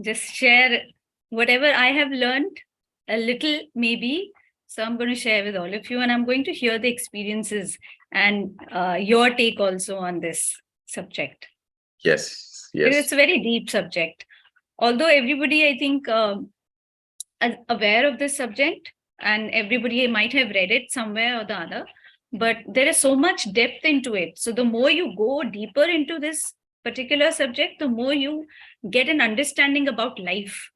just share whatever I have learned, a little maybe. So I'm going to share with all of you, and I'm going to hear the experiences and your take also on this subject. Yes, Because yes. it's a very deep subject. Although everybody, I think, is aware of this subject, and everybody might have read it somewhere or the other, but there is so much depth into it. So the more you go deeper into this particular subject, the more you get an understanding about life.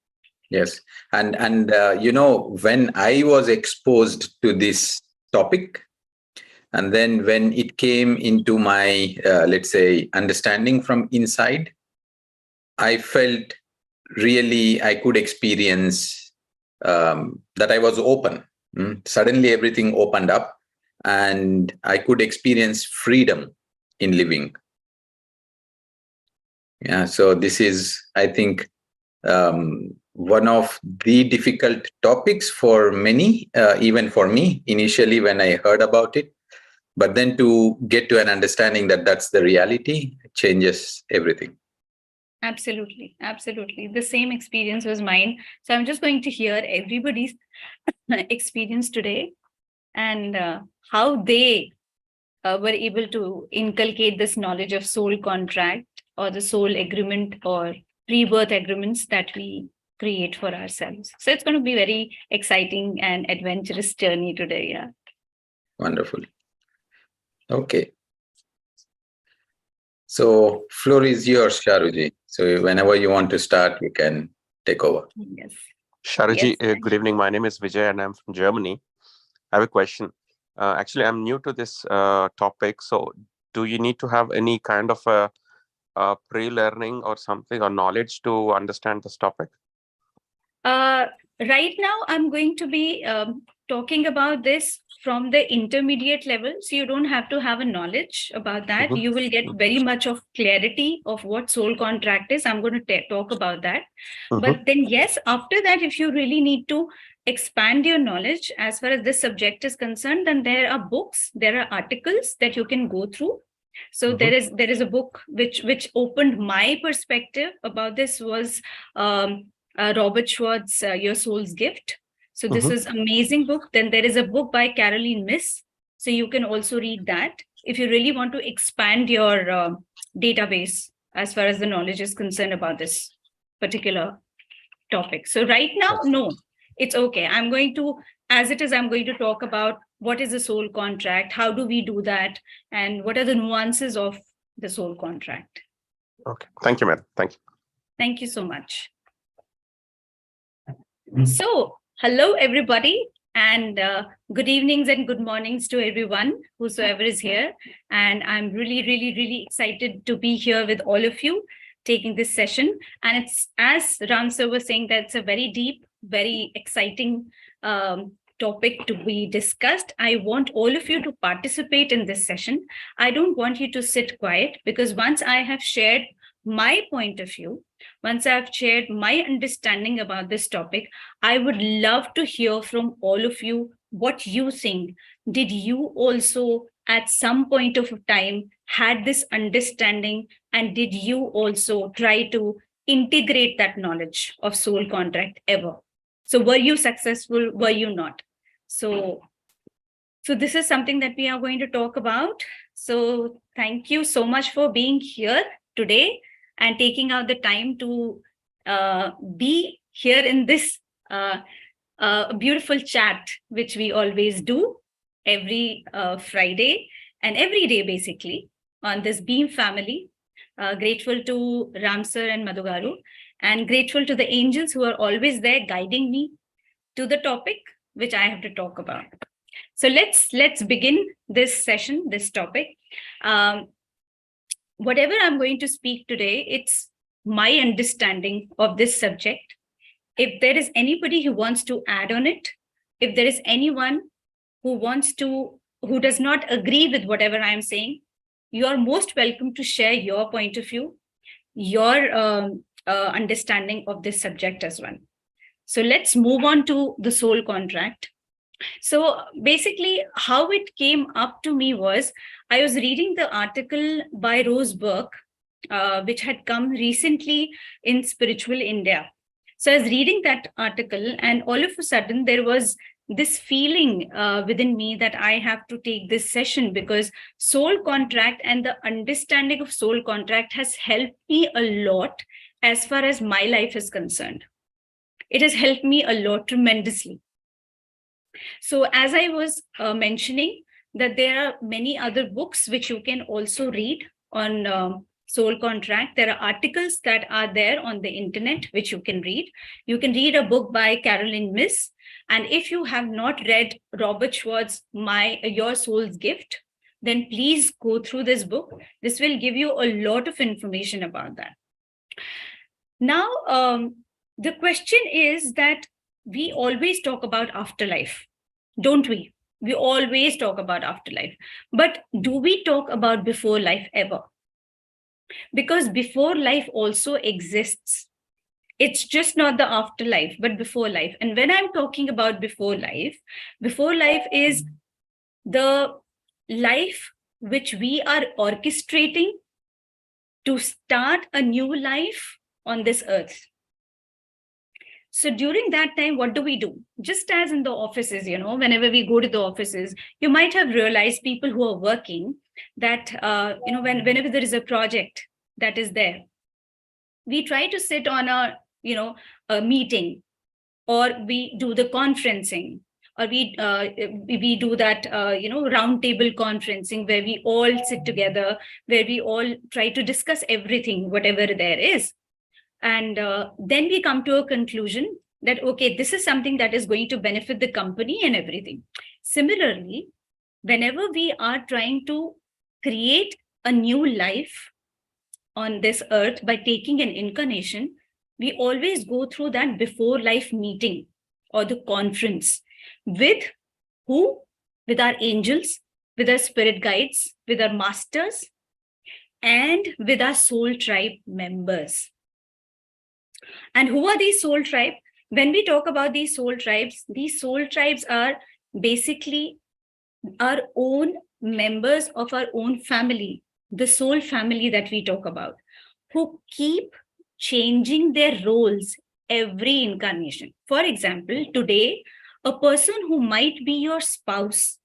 Yes. And when I was exposed to this topic, and then when it came into my, let's say, understanding from inside, I felt really I could experience that I was open. Suddenly everything opened up and I could experience freedom in living. Yeah, so this is, I think, one of the difficult topics for many, even for me, initially when I heard about it. But then to get to an understanding that that's the reality changes everything. Absolutely. Absolutely. The same experience was mine. So I'm just going to hear everybody's experience today and how they were able to inculcate this knowledge of soul contract or the soul agreement or rebirth agreements that we create for ourselves. So it's going to be very exciting and adventurous journey today. Yeah. Wonderful. Okay. So floor is yours, Sharuji. So whenever you want to start, you can take over. Yes. Sharuji, Yes. good evening. My name is Vijay and I'm from Germany. I have a question. Actually, I'm new to this topic. So do you need to have any kind of a pre-learning or something or knowledge to understand this topic? Right now, I'm going to be talking about this from the intermediate level. So you don't have to have a knowledge about that. You will get very much of clarity of what soul contract is. I'm going to talk about that. But then, yes, after that, if you really need to expand your knowledge as far as this subject is concerned, then there are books, there are articles that you can go through. So there is a book which opened my perspective about this was Robert Schwartz's Your Soul's Gift. So this is amazing book. Then there is a book by Caroline Myss. So you can also read that if you really want to expand your database as far as the knowledge is concerned about this particular topic. So right now, no, it's okay. I'm going to, as it is, I'm going to talk about what is the soul contract, how do we do that, and what are the nuances of the soul contract. Okay. Thank you, ma'am. Thank you. Thank you so much. So, hello, everybody, and good evenings and good mornings to everyone, whosoever is here. And I'm really, really, really excited to be here with all of you taking this session. And it's, as Ram sir was saying, that's a very deep, very exciting topic to be discussed. I want all of you to participate in this session. I don't want you to sit quiet, because once I have shared my point of view, once I've shared my understanding about this topic, I would love to hear from all of you what you think. Did you also at some point of time had this understanding, and did you also try to integrate that knowledge of soul contract ever? So were you successful? Were you not? So this is something that we are going to talk about. So thank you so much for being here today and taking out the time to be here in this beautiful chat, which we always do every Friday and every day, basically, on this Beam family. Grateful to Ram sir and Madhugaru, and grateful to the angels who are always there guiding me to the topic which I have to talk about. So let's begin this session, this topic. Whatever I'm going to speak today, it's my understanding of this subject. If there is anybody who wants to add on it, if there is anyone who does not agree with whatever I'm saying, you are most welcome to share your point of view, your understanding of this subject as well. So let's move on to the soul contract. So basically, how it came up to me was, I was reading the article by Rose Burke which had come recently in Spiritual India. So I was reading that article, and all of a sudden there was this feeling within me that I have to take this session, because soul contract and the understanding of soul contract has helped me a lot as far as my life is concerned. It has helped me a lot tremendously. So as I was mentioning, that there are many other books which you can also read on soul contract. There are articles that are there on the internet which you can read. You can read a book by Carolyn Myss. And if you have not read Robert Schwartz's Your Soul's Gift, then please go through this book. This will give you a lot of information about that. Now, the question is that we always talk about afterlife, don't we? We always talk about afterlife. But do we talk about before life ever? Because before life also exists. It's just not the afterlife, but before life. And when I'm talking about before life is the life which we are orchestrating to start a new life on this earth. So during that time, what do we do? Just as in the offices, whenever we go to the offices, you might have realized, people who are working, that, whenever there is a project that is there, we try to sit on a meeting, or we do the conferencing, or we do that, round table conferencing, where we all sit together, where we all try to discuss everything, whatever there is. And then we come to a conclusion that, okay, this is something that is going to benefit the company and everything. Similarly, whenever we are trying to create a new life on this earth by taking an incarnation, we always go through that before life meeting or the conference. With who? With our angels, with our spirit guides, with our masters, and with our soul tribe members. And who are these soul tribes? When we talk about these soul tribes are basically our own members of our own family, the soul family that we talk about, who keep changing their roles every incarnation. For example, today, a person who might be your spouse,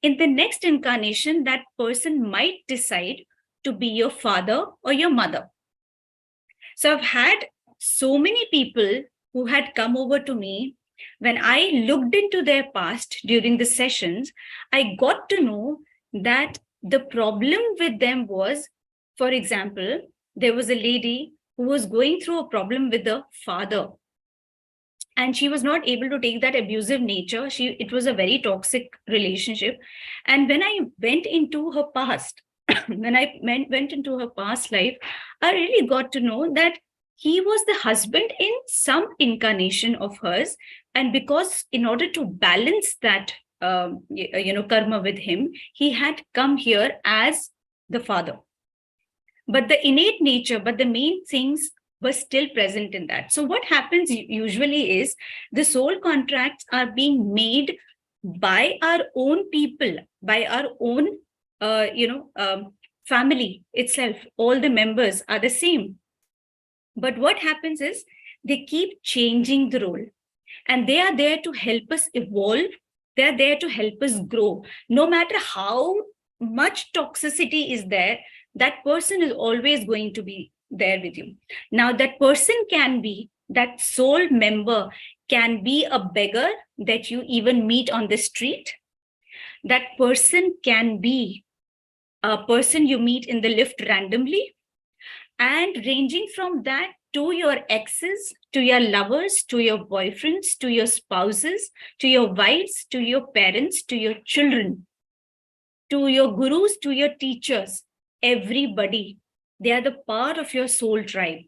in the next incarnation, that person might decide to be your father or your mother. So I've had so many people who had come over to me. When I looked into their past during the sessions, I got to know that the problem with them was, for example, there was a lady who was going through a problem with the father, and she was not able to take that abusive nature. It was a very toxic relationship. And when I went into her past, when I went into her past life, I really got to know that he was the husband in some incarnation of hers. And because in order to balance that, karma with him, he had come here as the father. But the innate nature, but the main things were still present in that. So what happens usually is the soul contracts are being made by our own people, by our own, family itself. All the members are the same. But what happens is they keep changing the role, and they are there to help us evolve. They are there to help us grow. No matter how much toxicity is there, that person is always going to be there with you. Now, that person can be, that soul member can be a beggar that you even meet on the street. That person can be a person you meet in the lift randomly. And ranging from that to your exes, to your lovers, to your boyfriends, to your spouses, to your wives, to your parents, to your children, to your gurus, to your teachers, everybody, they are the part of your soul tribe.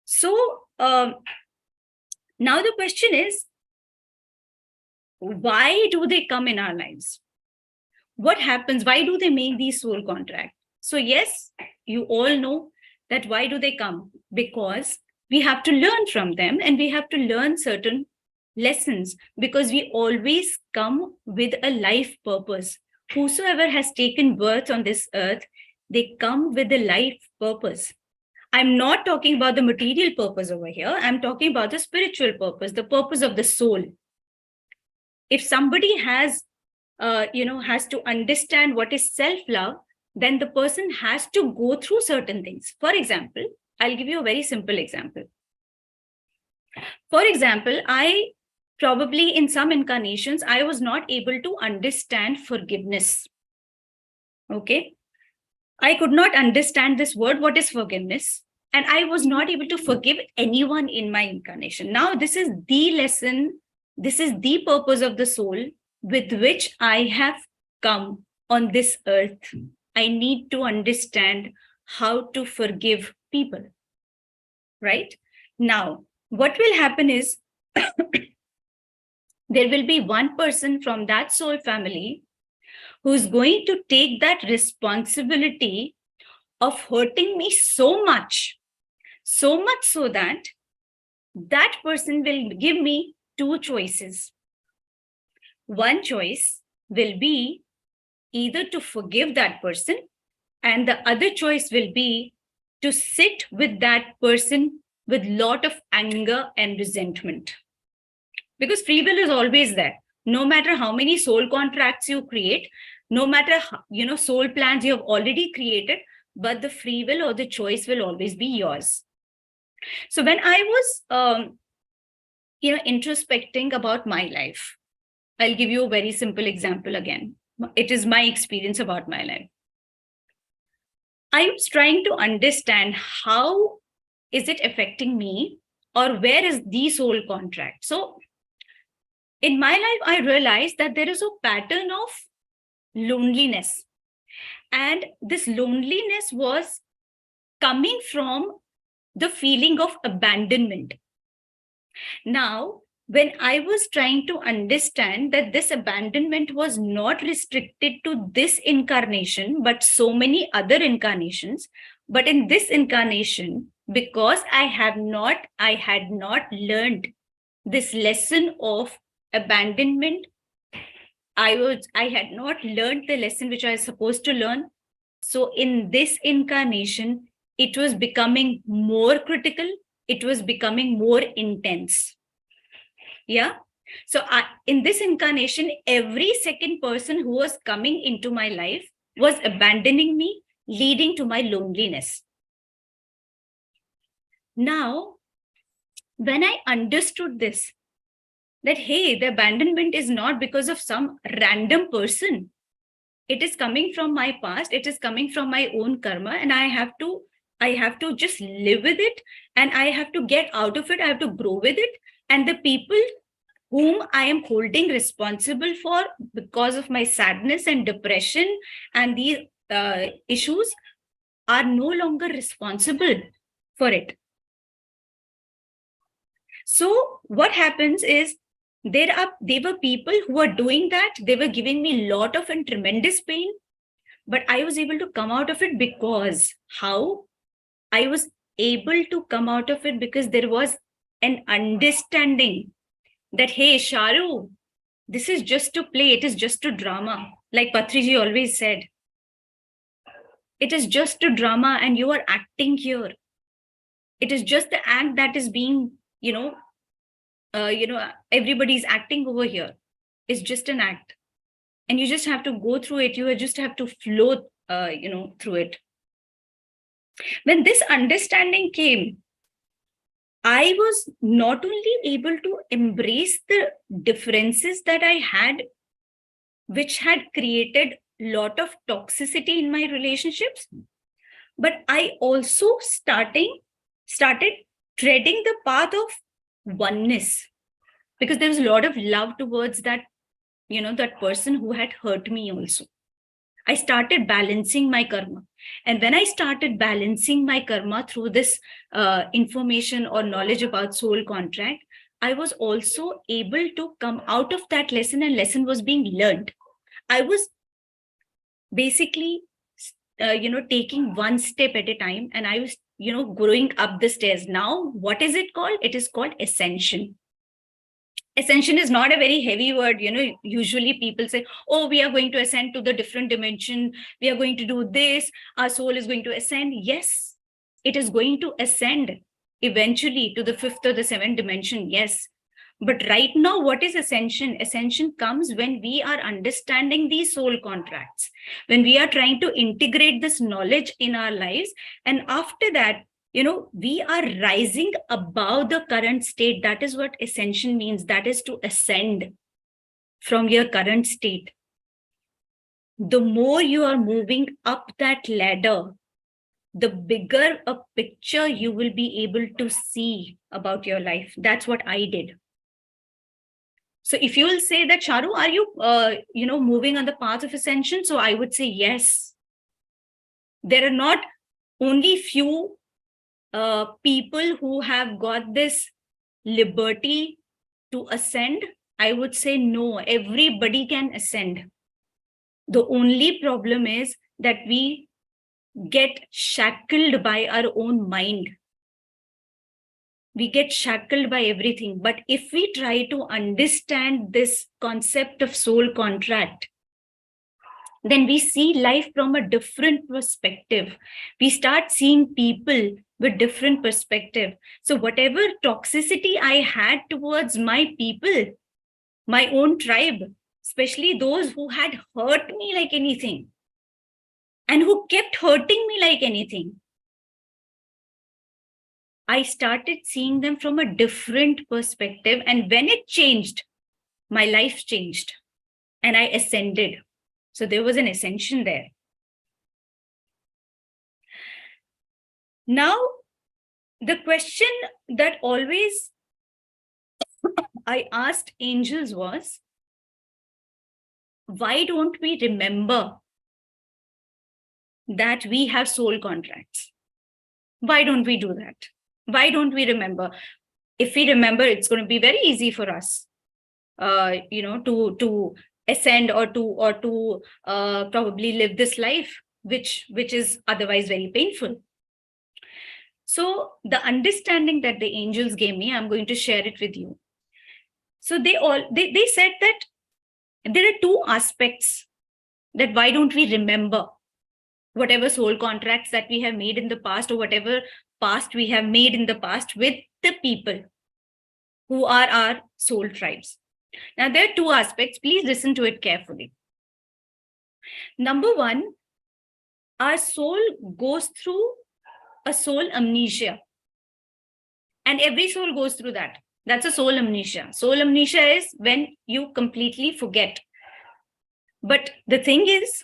So now the question is, why do they come in our lives? What happens? Why do they make these soul contracts? So yes, you all know that why do they come? Because we have to learn from them, and we have to learn certain lessons, because we always come with a life purpose. Whosoever has taken birth on this earth, they come with a life purpose. I'm not talking about the material purpose over here. I'm talking about the spiritual purpose, the purpose of the soul. If somebody has to understand what is self-love, then the person has to go through certain things. For example, I'll give you a very simple example. For example, I probably in some incarnations, I was not able to understand forgiveness. Okay. I could not understand this word, what is forgiveness? And I was not able to forgive anyone in my incarnation. Now, this is the lesson, this is the purpose of the soul with which I have come on this earth. I need to understand how to forgive people, right? Now, what will happen is there will be one person from that soul family who's going to take that responsibility of hurting me so much so that that person will give me two choices. One choice will be either to forgive that person, and the other choice will be to sit with that person with lot of anger and resentment. Because free will is always there. No matter how many soul contracts you create, no matter how, soul plans you have already created, but the free will or the choice will always be yours. So when I was, introspecting about my life, I'll give you a very simple example again. It is my experience about my life. I was trying to understand how is it affecting me, or where is the soul contract. So in my life, I realized that there is a pattern of loneliness. And this loneliness was coming from the feeling of abandonment. Now, when I was trying to understand that this abandonment was not restricted to this incarnation, but so many other incarnations, but in this incarnation, because I had not learned this lesson of abandonment, I had not learned the lesson which I was supposed to learn. So in this incarnation, it was becoming more critical. It was becoming more intense. Yeah. So in this incarnation, every second person who was coming into my life was abandoning me, leading to my loneliness. Now, when I understood this, that, hey, the abandonment is not because of some random person. It is coming from my past. It is coming from my own karma. And I have to just live with it. And I have to get out of it. I have to grow with it. And the people whom I am holding responsible for because of my sadness and depression and these issues are no longer responsible for it. So what happens is, there were people who were doing that. They were giving me a lot of and tremendous pain, but I was able to come out of it because how? I was able to come out of it because there was an understanding that, hey, Sharoo, this is just to play. It is just a drama. Like Patriji always said, it is just a drama and you are acting here. It is just the act that is being, everybody's acting over here. It's just an act. And you just have to go through it. You just have to flow, through it. When this understanding came, I was not only able to embrace the differences that I had, which had created a lot of toxicity in my relationships, but I also started treading the path of oneness, because there was a lot of love towards that, that person who had hurt me also. I started balancing my karma. And when I started balancing my karma through this information or knowledge about soul contract, I was also able to come out of that lesson, and lesson was being learned. I was basically, taking one step at a time, and I was, growing up the stairs. Now, what is it called? It is called Ascension. Ascension is not a very heavy word. Usually people say, oh, we are going to ascend to the different dimension. We are going to do this. Our soul is going to ascend. Yes, it is going to ascend eventually to the fifth or the seventh dimension. Yes. But right now, what is ascension? Ascension comes when we are understanding these soul contracts, when we are trying to integrate this knowledge in our lives. And after that, we are rising above the current state. That is what ascension means. That is to ascend from your current state. The more you are moving up that ladder, the bigger a picture you will be able to see about your life. That's what I did. So if you will say that, Sharoo, are you, moving on the path of ascension? So I would say yes. There are not only few people who have got this liberty to ascend. I would say no, everybody can ascend. The only problem is that we get shackled by our own mind. We get shackled by everything. But if we try to understand this concept of soul contract, then we see life from a different perspective. We start seeing people with different perspective. So whatever toxicity I had towards my people, my own tribe, especially those who had hurt me like anything and who kept hurting me like anything, I started seeing them from a different perspective. And when it changed, my life changed and I ascended. So there was an ascension there. Now, the question that always I asked angels was, why don't we remember that we have soul contracts? Why don't we do that? Why don't we remember? If we remember, it's going to be very easy for us, to ascend or to probably live this life, which is otherwise very painful. So the understanding that the angels gave me, I'm going to share it with you. So they said that there are two aspects that why don't we remember whatever soul contracts that we have made in the past, or whatever past we have made in the past with the people who are our soul tribes. Now, there are two aspects. Please listen to it carefully. Number one, our soul goes through a soul amnesia. And every soul goes through that. That's a soul amnesia. Soul amnesia is when you completely forget. But the thing is,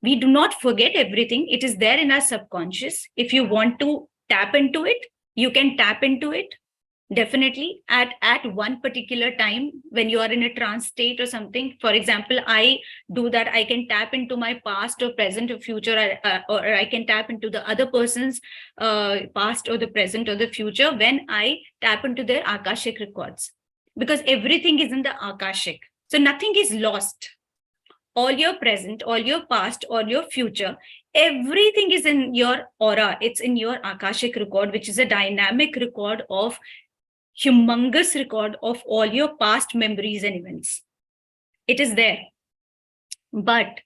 we do not forget everything. It is there in our subconscious. If you want to tap into it, you can tap into it. Definitely at one particular time when you are in a trance state or something. For example, I do that. I can tap into my past or present or future, or I can tap into the other person's past or the present or the future when I tap into their Akashic records. Because everything is in the Akashic. So nothing is lost. All your present, all your past, all your future, everything is in your aura. It's in your Akashic record, which is a dynamic record of humongous record of all your past memories and events. It is there. But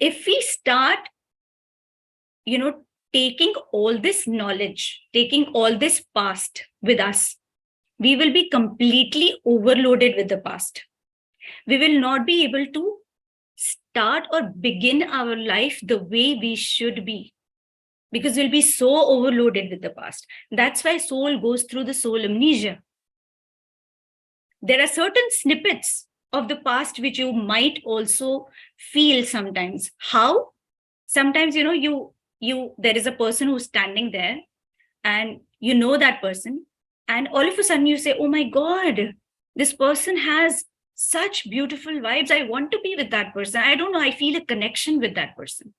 if we start, taking all this knowledge, taking all this past with us, we will be completely overloaded with the past. We will not be able to start or begin our life the way we should be, because we'll be so overloaded with the past. That's why soul goes through the soul amnesia. There are certain snippets of the past which you might also feel sometimes. How? Sometimes, there is a person who's standing there and you know that person, and all of a sudden you say, oh my God, this person has such beautiful vibes. I want to be with that person. I don't know, I feel a connection with that person.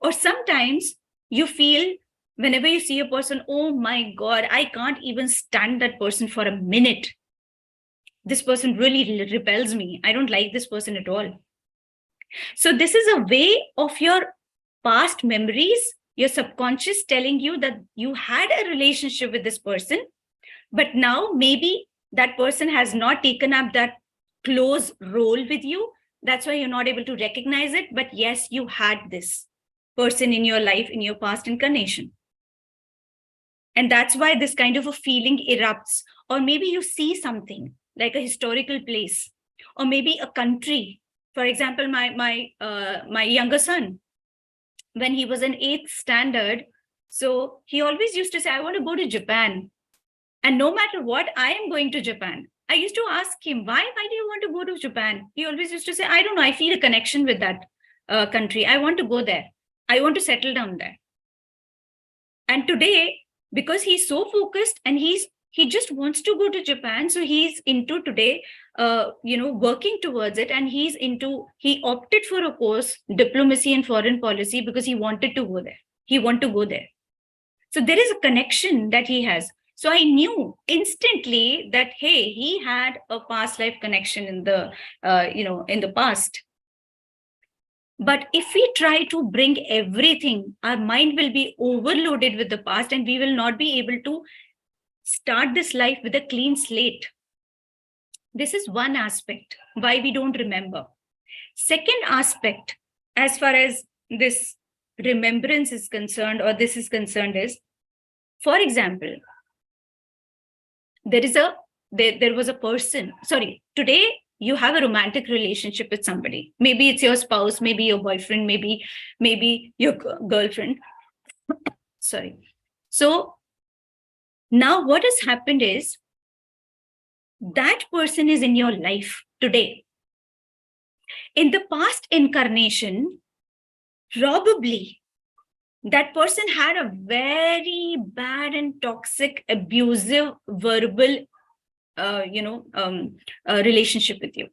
Or sometimes you feel, whenever you see a person, oh my God, I can't even stand that person for a minute. This person really repels me. I don't like this person at all. So this is a way of your past memories, your subconscious telling you that you had a relationship with this person. But now maybe that person has not taken up that close role with you. That's why you're not able to recognize it. But yes, you had this person in your life in your past incarnation. And that's why this kind of a feeling erupts. Or maybe you see something like a historical place, or maybe a country. For example, my younger son, when he was in 8th standard, so he always used to say, I want to go to Japan. And no matter what, I am going to Japan. I used to ask him, why do you want to go to Japan? He always used to say, I don't know, I feel a connection with that country. I want to go there. I want to settle down there. And today, because he's so focused and he just wants to go to Japan, so he's into today, working towards it, and he opted for a course, diplomacy and foreign policy, because he wanted to go there. He wanted to go there. So there is a connection that he has. So I knew instantly that, hey, he had a past life connection in the past. But if we try to bring everything, our mind will be overloaded with the past, and we will not be able to start this life with a clean slate. This is one aspect why we don't remember. Second aspect, as far as this remembrance is concerned, or this is concerned, is, for example, there was a person, today you have a romantic relationship with somebody. Maybe it's your spouse, maybe your boyfriend, maybe your girlfriend. So now what has happened is that person is in your life today. In the past incarnation, probably that person had a very bad and toxic, abusive, verbal, relationship with you.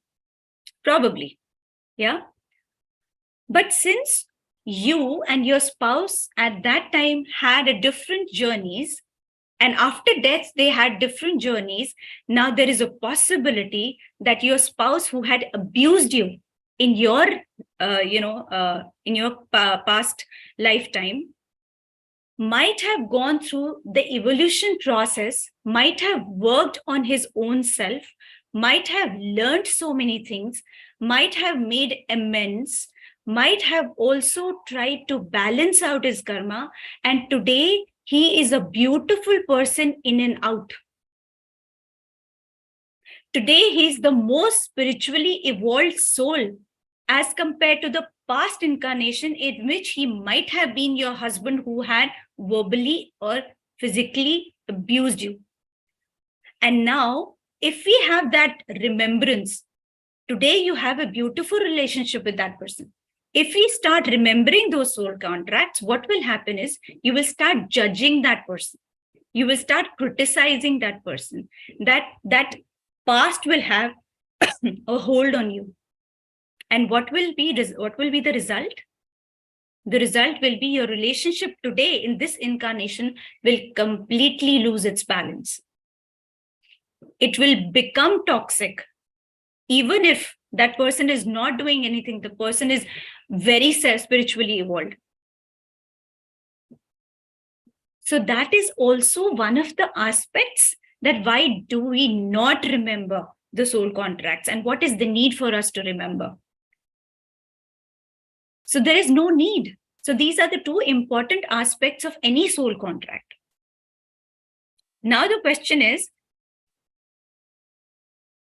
Probably, yeah. But since you and your spouse at that time had a different journeys, and after death they had different journeys, now there is a possibility that your spouse who had abused you in your past lifetime might have gone through the evolution process, might have worked on his own self, might have learned so many things, might have made amends, might have also tried to balance out his karma, and today he is a beautiful person in and out. Today he is the most spiritually evolved soul as compared to the past incarnation in which he might have been your husband who had verbally or physically abused you. And now, if we have that remembrance, today you have a beautiful relationship with that person. If we start remembering those soul contracts, what will happen is you will start judging that person. You will start criticizing that person. That past will have a hold on you. And what will be the result? The result will be your relationship today in this incarnation will completely lose its balance. It will become toxic. Even if that person is not doing anything, the person is very spiritually evolved. So that is also one of the aspects that why do we not remember the soul contracts, and what is the need for us to remember? So there is no need. So these are the two important aspects of any soul contract. Now the question is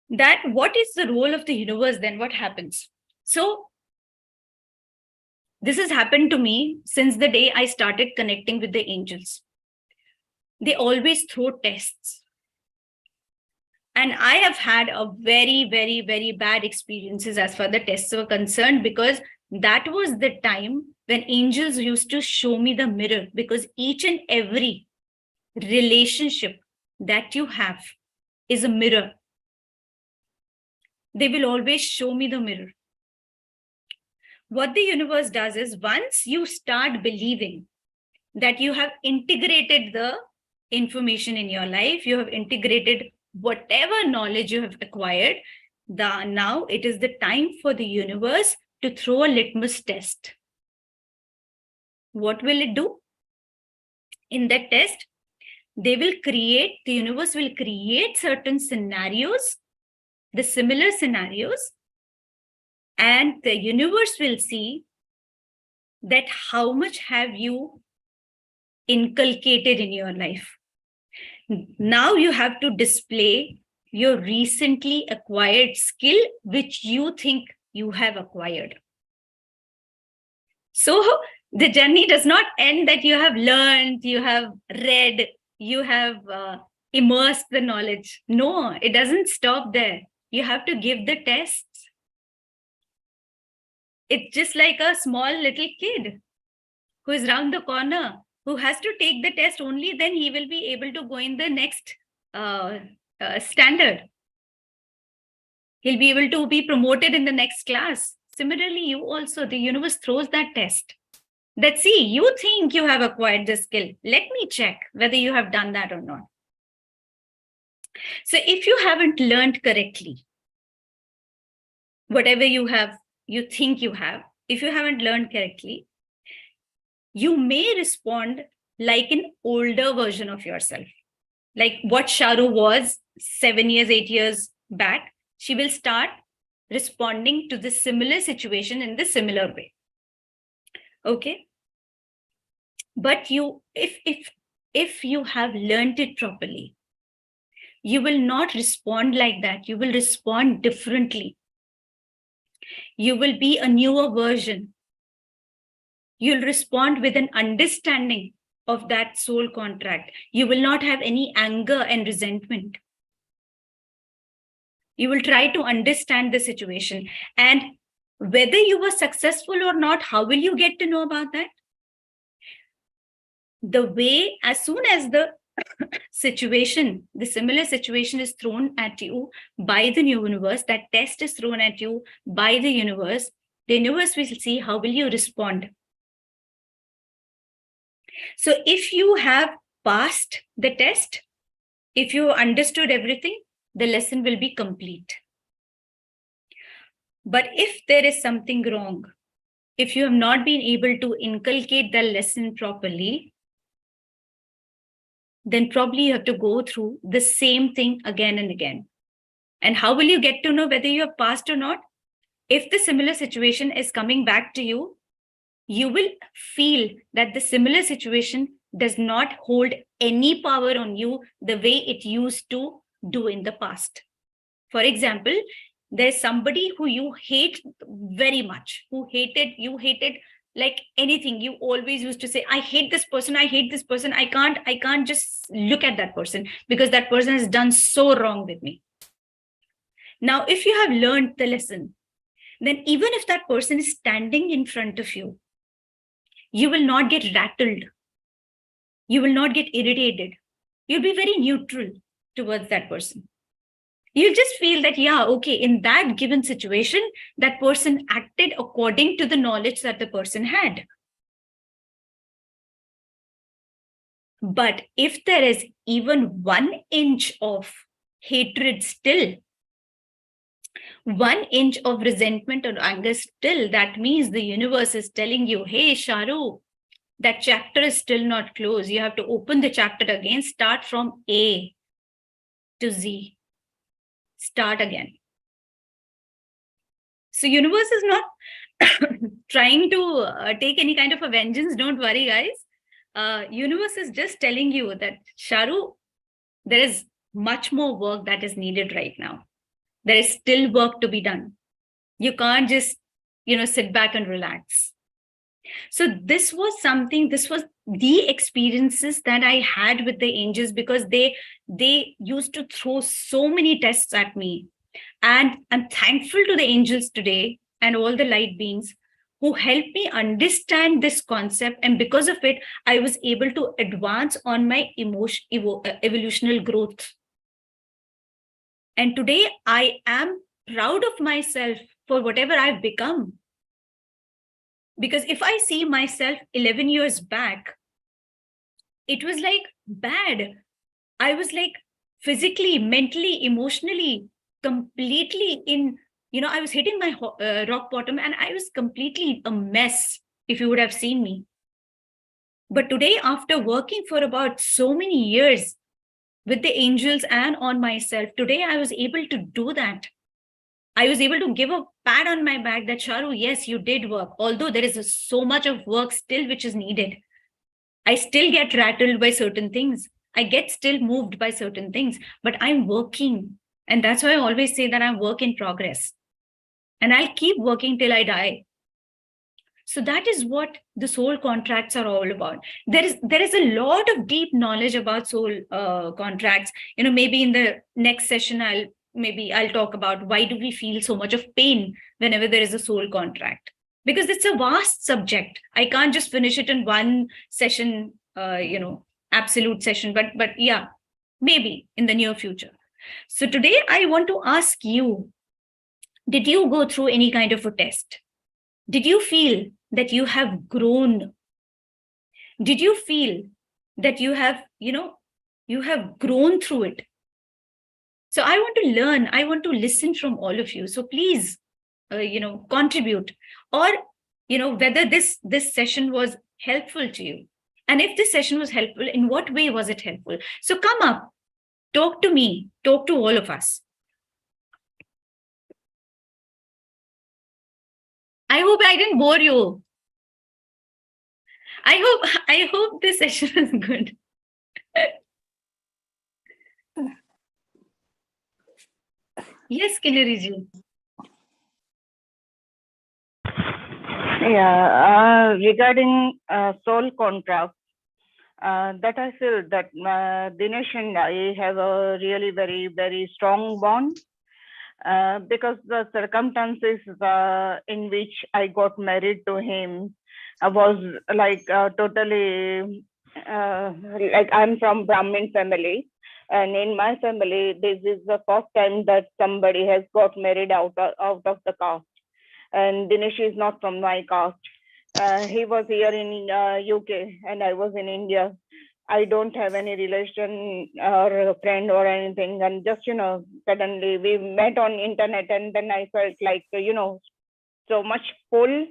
that what is the role of the universe then? What happens? So this has happened to me since the day I started connecting with the angels. They always throw tests. And I have had a very, very, very bad experiences as far as the tests were concerned, because that was the time when angels used to show me the mirror, because each and every relationship that you have is a mirror. They will always show me the mirror. What the universe does is, once you start believing that you have integrated the information in your life, you have integrated whatever knowledge you have acquired, now it is the time for the universe to throw a litmus test. What will it do? In that test, the universe will create certain scenarios, the similar scenarios, and the universe will see that how much have you inculcated in your life. Now you have to display your recently acquired skill, which you think you have acquired. So the journey does not end that you have learned, you have read, you have immersed the knowledge. No, it doesn't stop there. You have to give the tests. It's just like a small little kid who is round the corner, who has to take the test. Only then he will be able to go in the next standard. He'll be able to be promoted in the next class. Similarly, you also, the universe throws that test. That, see, you think you have acquired the skill. Let me check whether you have done that or not. So if you haven't learned correctly, whatever you think you have, if you haven't learned correctly, you may respond like an older version of yourself. Like what Sharoo was 7 years, 8 years back, she will start responding to the similar situation in the similar way. Okay. But if you have learned it properly, you will not respond like that. You will respond differently. You will be a newer version. You'll respond with an understanding of that soul contract. You will not have any anger and resentment. You will try to understand the situation. And whether you were successful or not, how will you get to know about that? The way, as soon as the situation, the similar situation is thrown at you by the universe, that test is thrown at you by the universe will see how will you respond. So if you have passed the test, if you understood everything, the lesson will be complete. But if there is something wrong, if you have not been able to inculcate the lesson properly, then probably you have to go through the same thing again and again. And how will you get to know whether you have passed or not? If the similar situation is coming back to you, you will feel that the similar situation does not hold any power on you the way it used to do in the past. For example, there's somebody who you hate very much, you hated like anything. You always used to say, I hate this person, I can't just look at that person because that person has done so wrong with me. Now, if you have learned the lesson, then even if that person is standing in front of you, you will not get rattled. You will not get irritated. You'll be very neutral towards that person. You'll just feel that, yeah, okay, in that given situation, that person acted according to the knowledge that the person had. But if there is even 1 inch of hatred still, 1 inch of resentment or anger still, that means the universe is telling you, hey, Sharoo, that chapter is still not closed. You have to open the chapter again, start from A to Z. Start again. So universe is not trying to take any kind of a vengeance. Don't worry, guys. Universe is just telling you that, Sharoo, there is much more work that is needed right now. There is still work to be done. You can't just, sit back and relax. So this was the experiences that I had with the angels, because they used to throw so many tests at me. And I'm thankful to the angels today and all the light beings who helped me understand this concept. And because of it, I was able to advance on my evolutionary growth. And today I am proud of myself for whatever I've become. Because if I see myself 11 years back, it was like bad. I was like physically, mentally, emotionally, completely in, I was hitting my rock bottom, and I was completely a mess if you would have seen me. But today, after working for about so many years with the angels and on myself, today I was able to do that. I was able to give a pat on my back that, Sharoo, yes, you did work. Although there is so much of work still which is needed. I still get rattled by certain things. I get still moved by certain things, but I'm working. And that's why I always say that I'm work in progress. And I'll keep working till I die. So that is what the soul contracts are all about. There is a lot of deep knowledge about soul contracts. Maybe in the next session, I'll talk about why do we feel so much of pain whenever there is a soul contract, because it's a vast subject. I can't just finish it in one session, absolute session. But yeah, maybe in the near future. So today I want to ask you: did you go through any kind of a test? Did you feel that you have grown? Did you feel that you have grown through it? So I want to learn, I want to listen from all of you. So please, contribute, or, whether this session was helpful to you. And if this session was helpful, in what way was it helpful? So come up, talk to me, talk to all of us. I hope I didn't bore you. I hope this session is good. Yes, Kinnari ji. Yeah, regarding soul contract, that I feel that Dinesh and I have a really very, very strong bond because the circumstances in which I got married to him was like totally, like I'm from Brahmin family. And in my family, this is the first time that somebody has got married out of the caste. And Dinesh is not from my caste. He was here in UK and I was in India. I don't have any relation or a friend or anything. And just, suddenly we met on internet and then I felt like, so much pull.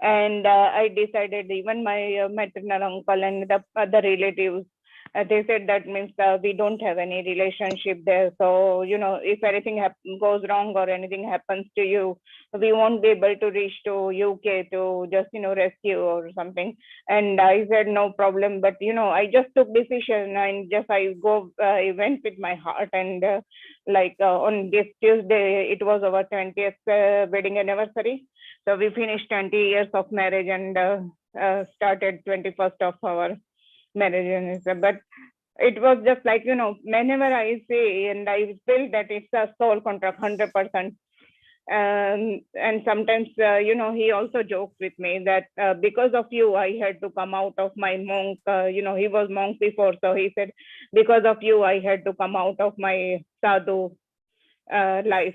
And I decided, even my maternal uncle and the other relatives, they said that means we don't have any relationship there. So, if anything goes wrong or anything happens to you, we won't be able to reach to UK to just, rescue or something. And I said, no problem. But, I just took decision and I went with my heart. And on this Tuesday, it was our 20th wedding anniversary. So we finished 20 years of marriage and started 21st of our marriage. But it was just like, whenever I say and I feel that it's a soul contract, 100%. And sometimes, he also jokes with me that because of you, I had to come out of my monk. He was monk before. So he said, because of you, I had to come out of my sadhu life.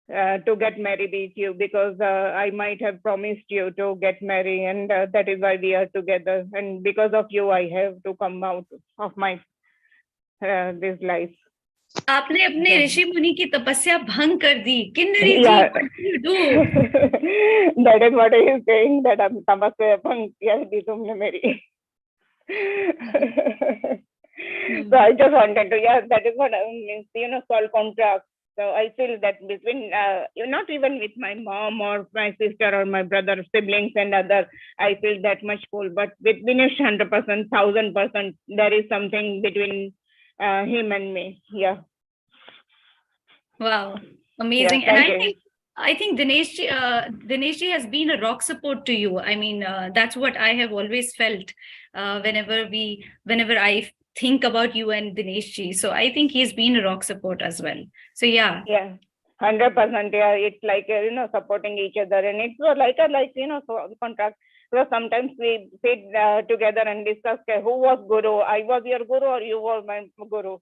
To get married with you, because I might have promised you to get married, and that is why we are together. And because of you, I have to come out of my this life. आपने अपने ऋषि मुनि की तपस्या भंग कर दी. किन्नरी जी, what did you do? That is what I is saying, that I'm तपस्या भंग कर दी तुमने मेरी. So I just wanted to, that is what means, soul contract. So I feel that between, not even with my mom or my sister or my brother, siblings and other, I feel that much pull. But with Dinesh, 100%, 1000%, there is something between him and me. Yeah. Wow, amazing. Yeah, and I think Dinesh ji has been a rock support to you. I mean, that's what I have always felt whenever I think about you and Dinesh ji. So I think he's been a rock support as well. So yeah. Yeah, 100%. Yeah, it's like supporting each other, and it's like so contract. So sometimes we sit together and discuss who was guru. I was your guru or you were my guru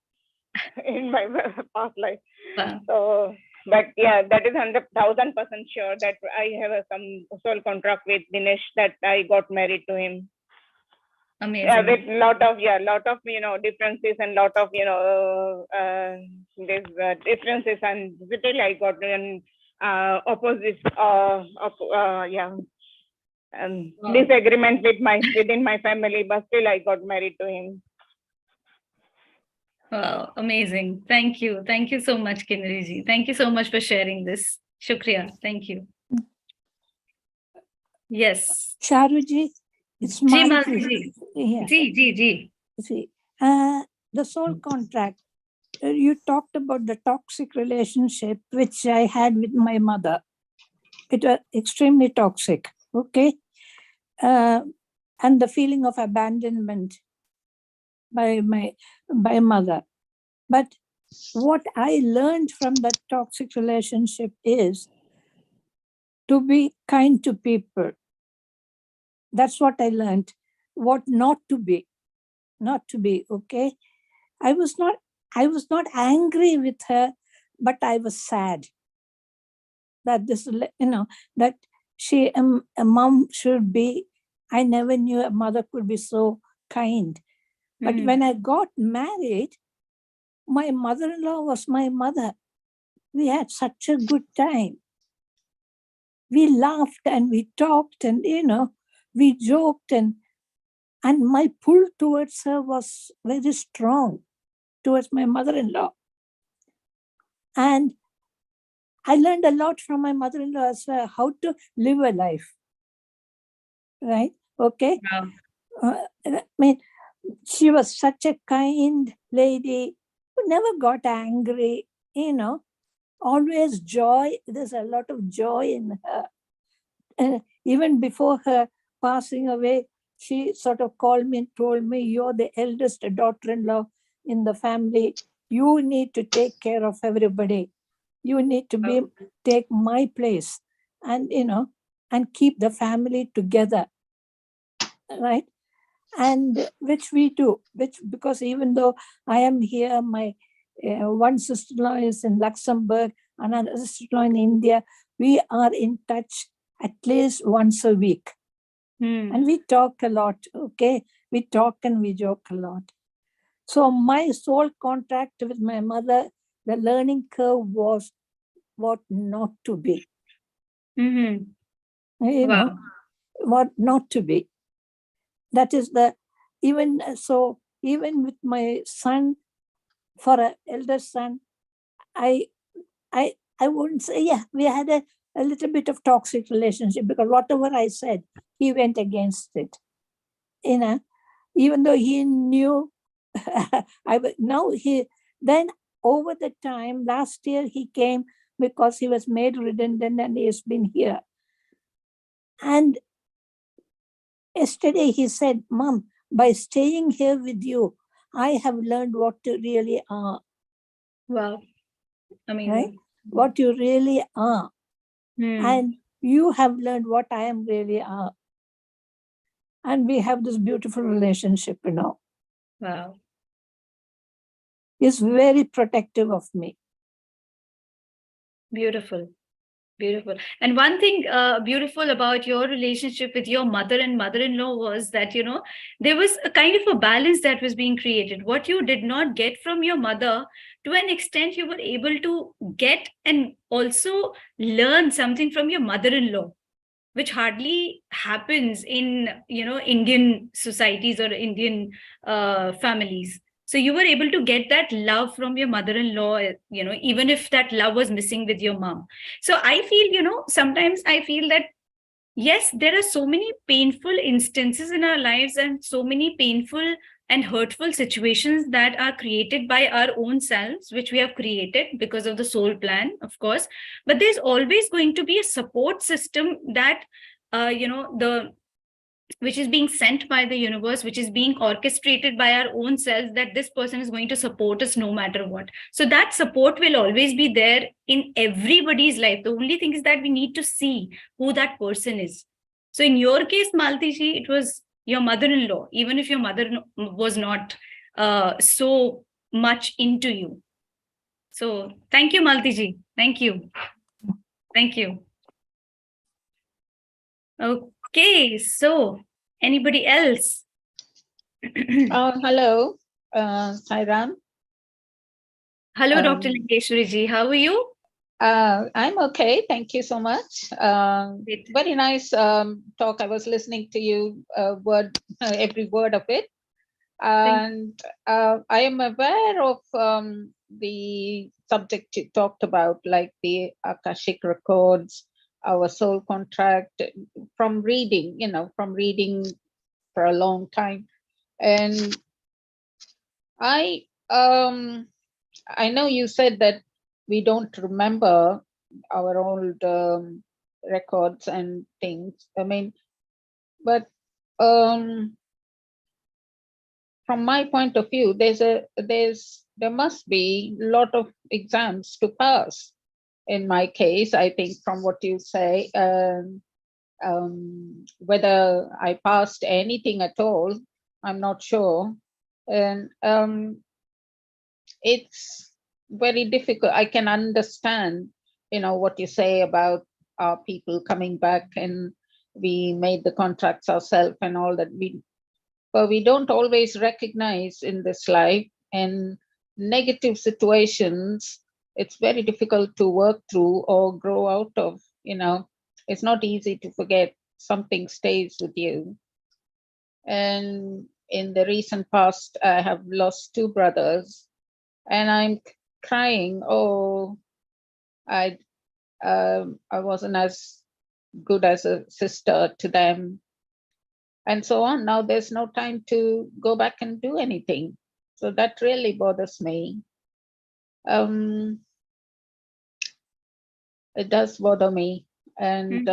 in my past life. Wow. So, but yeah, that is 100,000% sure that I have some soul contract with Dinesh, that I got married to him. Amazing. Yeah, with lot of differences and lot of differences, and still I got an opposite disagreement within my family, but still I got married to him. Wow, amazing. Thank you. Thank you so much, Kinri ji. Thank you so much for sharing this. Shukriya. Thank you. Yes. Sharoo ji, it's Ji, my Malti ji. yeah. Ji. See, the soul contract. You talked about the toxic relationship which I had with my mother. It was extremely toxic. Okay, and the feeling of abandonment by mother. But what I learned from that toxic relationship is to be kind to people. That's what I learned. What not to be. Okay. I was not angry with her, but I was sad that this, that she, a mom should be. I never knew a mother could be so kind. But when I got married, my mother-in-law was my mother. We had such a good time. We laughed and we talked and, we joked and my pull towards her was very strong, towards my mother-in-law. And I learned a lot from my mother-in-law as well, how to live a life. Right? Okay? I mean, she was such a kind lady who never got angry, always joy. There's a lot of joy in her. Even before her passing away, she sort of called me and told me, you're the eldest daughter-in-law in the family. You need to take care of everybody. You need to take my place and, and keep the family together. Right? And which we do, because even though I am here, my one sister-in-law is in Luxembourg, another sister-in-law in India, we are in touch at least once a week. And we talk a lot, okay? We talk and we joke a lot. So my soul contract with my mother, the learning curve was what not to be. What not to be. That is even with my son, for an elder son, I wouldn't say, we had a little bit of toxic relationship, because whatever I said, he went against it. Even though he knew, then over the time, last year he came because he was made redundant and he has been here. And yesterday he said, Mom, by staying here with you, I have learned what you really are. Wow. Amazing. Right? What you really are. And you have learned what I am really are. And we have this beautiful relationship, Wow. He's very protective of me. Beautiful. Beautiful. And one thing beautiful about your relationship with your mother and mother-in-law was that, there was a kind of a balance that was being created. What you did not get from your mother, to an extent, you were able to get and also learn something from your mother-in-law, which hardly happens in, Indian societies or Indian families. So you were able to get that love from your mother-in-law, even if that love was missing with your mom. So I feel, sometimes I feel that, yes, there are so many painful instances in our lives and so many painful and hurtful situations that are created by our own selves, which we have created because of the soul plan, of course. But there's always going to be a support system that, which is being sent by the universe, which is being orchestrated by our own selves, that this person is going to support us no matter what. So that support will always be there in everybody's life. The only thing is that we need to see who that person is. So in your case, Malti ji, it was your mother-in-law, even if your mother was not so much into you. So thank you, Malti ji. Thank you. Thank you. Okay, so anybody else? Hello, Sairam. Hello, Dr. Linkeshwari ji. How are you? I'm okay. Thank you so much. Great. Very nice talk. I was listening to you, every word of it. And I am aware of the subject you talked about, like the Akashic records, our soul contract, from reading, from reading for a long time. And I know you said that we don't remember our old records and things. I mean, but from my point of view, there must be a lot of exams to pass. In my case, I think from what you say, whether I passed anything at all, I'm not sure. And it's very difficult. I can understand, what you say about our people coming back and we made the contracts ourselves and all that. But we don't always recognize in this life, and negative situations, it's very difficult to work through or grow out of. It's not easy to forget. Something stays with you. And in the recent past, I have lost 2 brothers, and I'm crying. Oh, I wasn't as good as a sister to them, and so on. Now there's no time to go back and do anything. So that really bothers me. It does bother me. And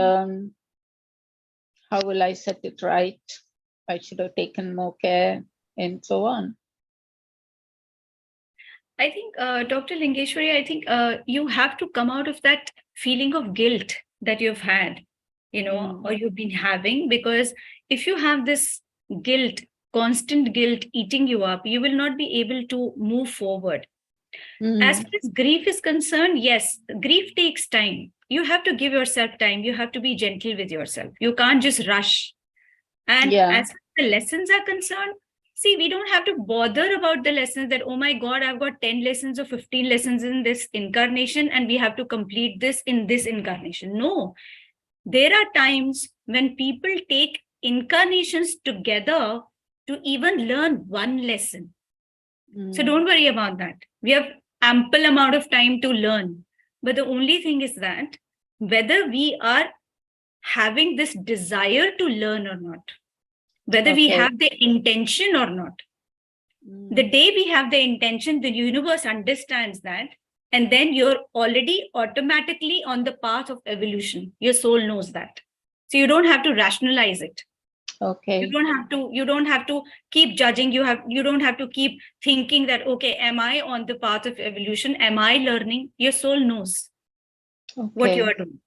how will I set it right? I should have taken more care and so on. I think, Dr. Lingeshwari, I think you have to come out of that feeling of guilt that you've had, or you've been having, because if you have this guilt, constant guilt eating you up, you will not be able to move forward. As far as grief is concerned, yes, grief takes time. You have to give yourself time. You have to be gentle with yourself. You can't just rush. And as far as the lessons are concerned, see, we don't have to bother about the lessons that, oh my God, I've got 10 lessons or 15 lessons in this incarnation and we have to complete this in this incarnation. No, there are times when people take incarnations together to even learn one lesson. So don't worry about that. We have ample amount of time to learn. But the only thing is that whether we are having this desire to learn or not, whether we have the intention or not. The day we have the intention, the universe understands that, and then you're already automatically on the path of evolution. Your soul knows that. So you don't have to rationalize it. Okay. You don't have to keep judging. You don't have to keep thinking that, okay, am I on the path of evolution? Am I learning? Your soul knows what you are doing.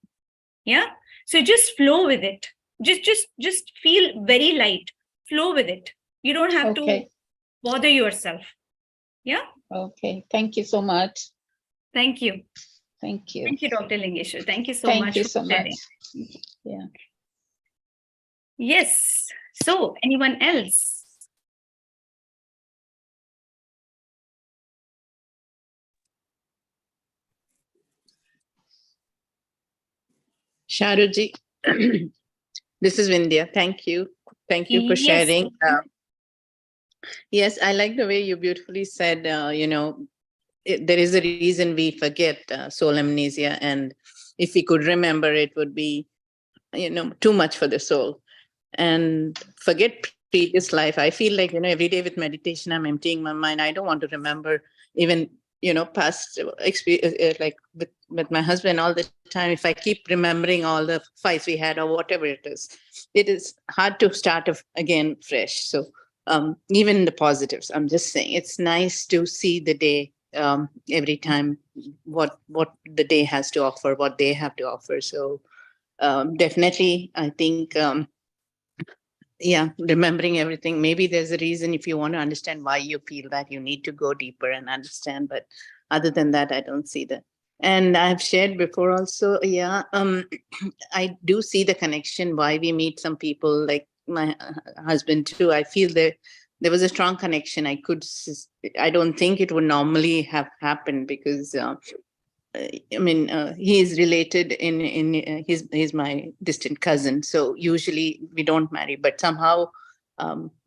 Yeah. So just flow with it. Just feel very light. Flow with it. You don't have to bother yourself. Yeah. Okay. Thank you so much. Thank you. Thank you. Thank you, Dr. Lingeshwar. Thank you so much. Thank you so much. Yeah. Yes. So, anyone else? Sharoo ji, this is Vindhya. Thank you. Thank you for sharing. Yes, I like the way you beautifully said, there is a reason we forget soul amnesia. And if we could remember, it would be, too much for the soul. And forget previous life. I feel like, every day with meditation, I'm emptying my mind. I don't want to remember even, past experience, like with my husband all the time. If I keep remembering all the fights we had or whatever it is hard to start again fresh. So even the positives, I'm just saying, it's nice to see the day every time, what the day has to offer, what they have to offer. So definitely, I think, remembering everything. Maybe there's a reason. If you want to understand why you feel that, you need to go deeper and understand. But other than that, I don't see that. And I've shared before also, I do see the connection why we meet some people, like my husband too. I feel there was a strong connection. I don't think it would normally have happened because I mean, he is related he's my distant cousin. So usually we don't marry, but somehow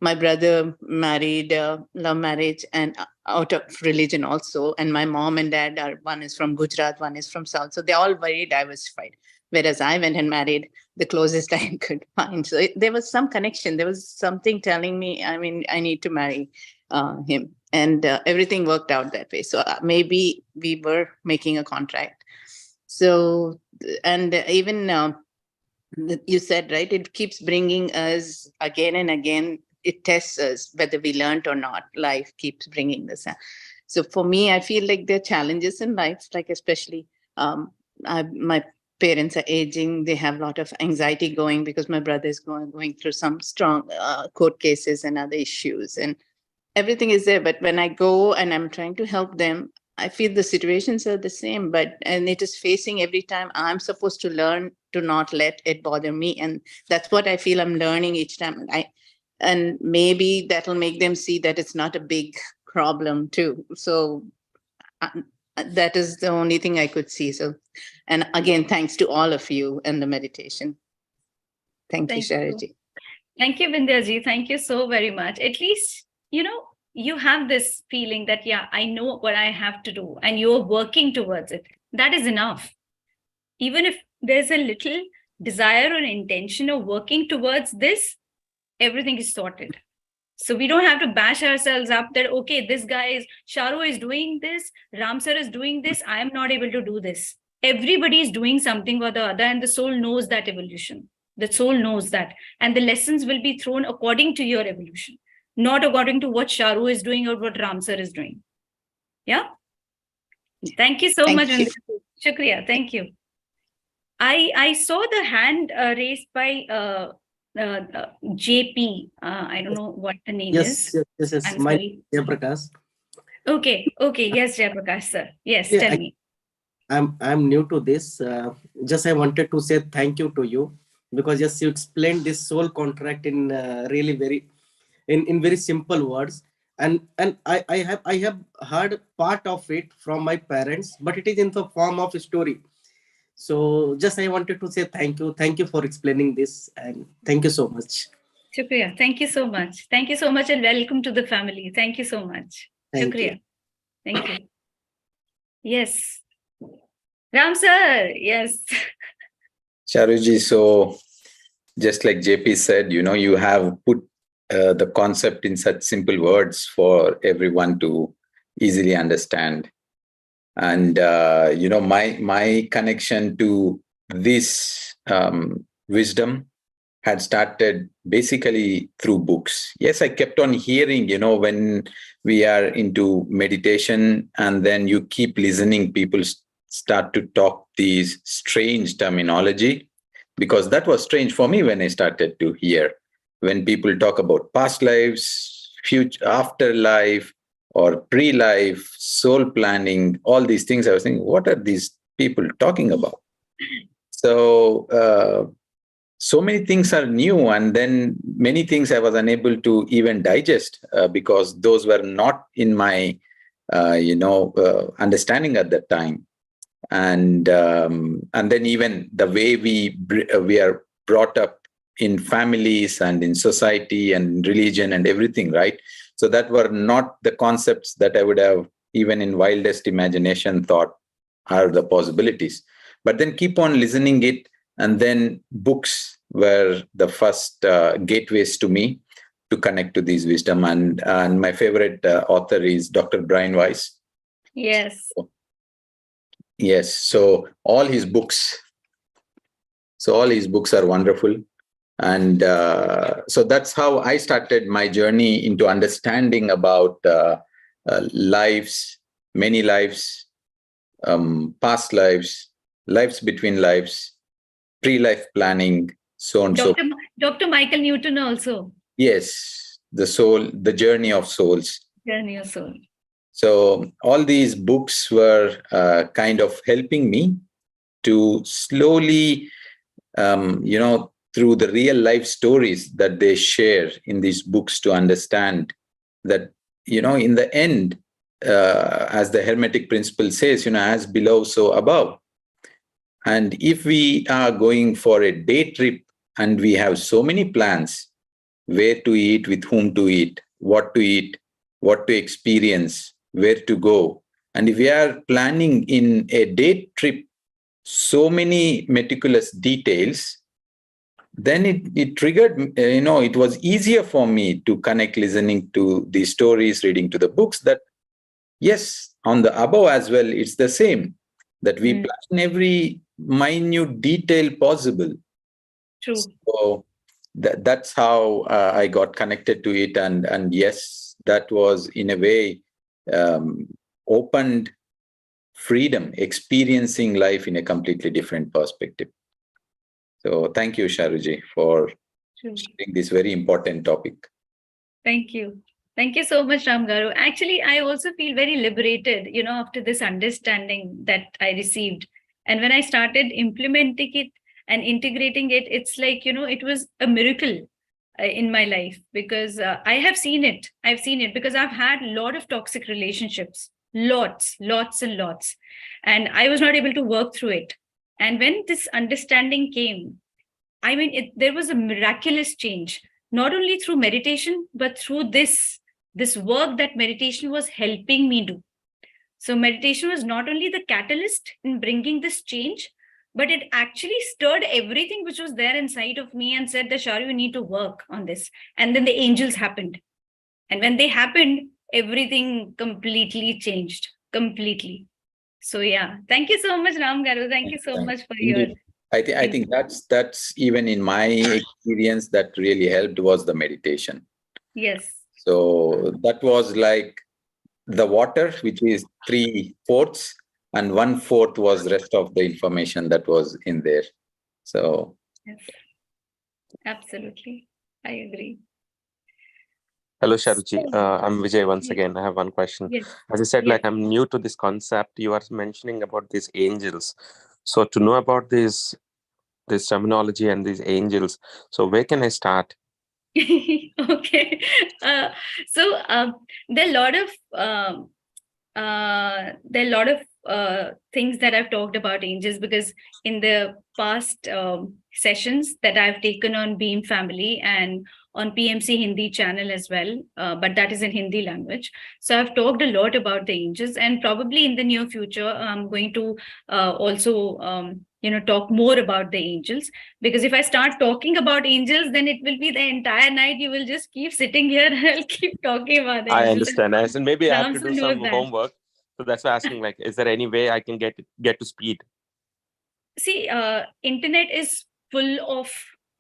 my brother married love marriage and out of religion also. And my mom and dad one is from Gujarat, one is from South. So they're all very diversified. Whereas I went and married the closest I could find. So there was some connection. There was something telling me, I mean, I need to marry him. And everything worked out that way. So maybe we were making a contract. So, and even you said, right, it keeps bringing us again and again. It tests us whether we learned or not. Life keeps bringing this. So for me, I feel like there are challenges in life, like especially my parents are aging. They have a lot of anxiety going because my brother is going through some strong court cases and other issues, and everything is there. But when I go and I'm trying to help them, I feel the situations are the same, and it is facing every time. I'm supposed to learn to not let it bother me. And that's what I feel I'm learning each time. And maybe that'll make them see that it's not a big problem too. So that is the only thing I could see. So, and again, thanks to all of you and the meditation. Thank you, Sharoo. Thank you, Vindhya-ji. Thank you so very much. At least, you have this feeling that, yeah, I know what I have to do and you're working towards it. That is enough. Even if there's a little desire or intention of working towards this, everything is sorted. So we don't have to bash ourselves up that, okay, Sharoo is doing this, Ram sir is doing this, I am not able to do this. Everybody is doing something or the other, and the soul knows that evolution. The soul knows that. And the lessons will be thrown according to your evolution, not according to what Sharoo is doing or what Ram sir is doing. Yeah? Thank you so much. Shukriya. Thank you. I saw the hand raised by JP. I don't know what the name is. Yes. My Jayaprakash. Okay. Yes, Jayaprakash sir. Yes, Yeah, tell me. I'm new to this. Just I wanted to say thank you to you, because yes, you explained this soul contract in really very in very simple words. And I have heard part of it from my parents, but it is in the form of a story. So just I wanted to say thank you. Thank you for explaining this, and thank you so much. Shukriya. Thank you so much. Thank you so much, and welcome to the family. Thank you so much. Thank Shukriya. you. Thank you. Yes. Ram sir, yes. Sharuji, so just like JP said, you have put the concept in such simple words for everyone to easily understand. And, my connection to this wisdom had started basically through books. Yes, I kept on hearing, when we are into meditation and then you keep listening, people start to talk these strange terminology, because that was strange for me when I started to hear. When people talk about past lives, future, afterlife, or pre-life, soul planning, all these things, I was thinking, what are these people talking about? So, so many things are new, and then many things I was unable to even digest because those were not in my, understanding at that time. And then even the way we are brought up in families and in society and religion and everything, right? So that were not the concepts that I would have even in wildest imagination thought are the possibilities. But then keep on listening it, and then books were the first gateways to me to connect to these wisdom. And my favorite author is Dr. Brian Weiss. Yes. Yes. So all his books are wonderful. And so that's how I started my journey into understanding about lives, many lives, past lives, lives between lives, pre-life planning, so on. Dr. Michael Newton also. Yes, the soul, the journey of souls. Journey of soul. So all these books were kind of helping me to slowly, through the real life stories that they share in these books, to understand that, in the end, as the Hermetic principle says, as below, so above. And if we are going for a day trip and we have so many plans, where to eat, with whom to eat, what to experience, where to go. And if we are planning in a day trip so many meticulous details, then it triggered, it was easier for me to connect listening to the stories, reading to the books, that yes, on the above as well, it's the same, that we plan every minute detail possible. True. So that's how I got connected to it. And yes, that was in a way opened freedom, experiencing life in a completely different perspective. So thank you, Sharuji, for sharing this very important topic. Thank you. Thank you so much, Ramgaru. Actually, I also feel very liberated, after this understanding that I received. And when I started implementing it and integrating it, it's like, it was a miracle in my life, because I have seen it. I've seen it because I've had a lot of toxic relationships, lots and lots. And I was not able to work through it. And when this understanding came, I mean, there was a miraculous change, not only through meditation, but through this work that meditation was helping me do. So meditation was not only the catalyst in bringing this change, but it actually stirred everything which was there inside of me and said that, Sharoo, you need to work on this. And then the angels happened. And when they happened, everything completely changed, completely. So yeah, thank you so much, Ramgaru. Thank you so much for your... I think that's even in my experience that really helped was the meditation. Yes. So that was like the water, which is 3/4, and 1/4 was rest of the information that was in there. So yes, absolutely, I agree. Hello, Sharuji. I'm Vijay once again. I have one question. Yes. As I said, like I'm new to this concept. You are mentioning about these angels. So to know about this terminology and these angels, so where can I start? Okay. So there are a lot of things that I've talked about angels, because in the past sessions that I've taken on Beam Family and on PMC Hindi channel as well, but that is in Hindi language. So I've talked a lot about the angels, and probably in the near future, I'm going to also talk more about the angels, because if I start talking about angels, then it will be the entire night. You will just keep sitting here and I'll keep talking about the angels. I understand. Maybe I have to Ramsu do some knows that. homework. So that's why asking, like, is there any way I can get to speed? See, internet is full of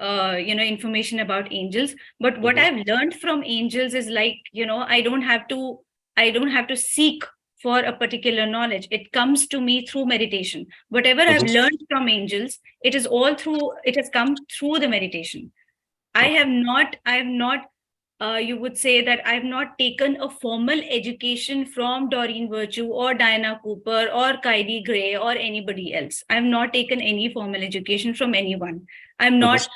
information about angels, but what I've learned from angels is like, I don't have to seek for a particular knowledge. It comes to me through meditation. Whatever I've learned from angels, it has come through the meditation. I have not you would say that I've not taken a formal education from Doreen Virtue or Diana Cooper or Kylie Gray or anybody else. I've not taken any formal education from anyone. I'm not,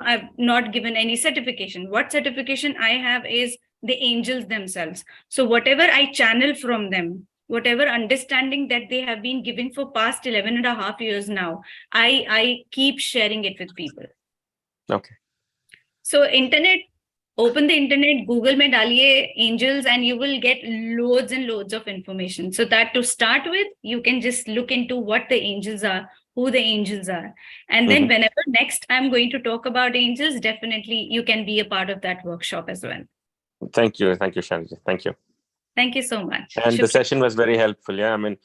I've not given any certification. What certification I have is the angels themselves. So whatever I channel from them, whatever understanding that they have been giving for past 11.5 years now, I keep sharing it with people. Okay. So open the internet, Google mein daliye angels, and you will get loads and loads of information. So that to start with, you can just look into what the angels are, who the angels are. And then whenever next I'm going to talk about angels, definitely you can be a part of that workshop as well. Thank you, Sharuji. Thank you. Thank you so much. And the session was very helpful. Yeah, I mean,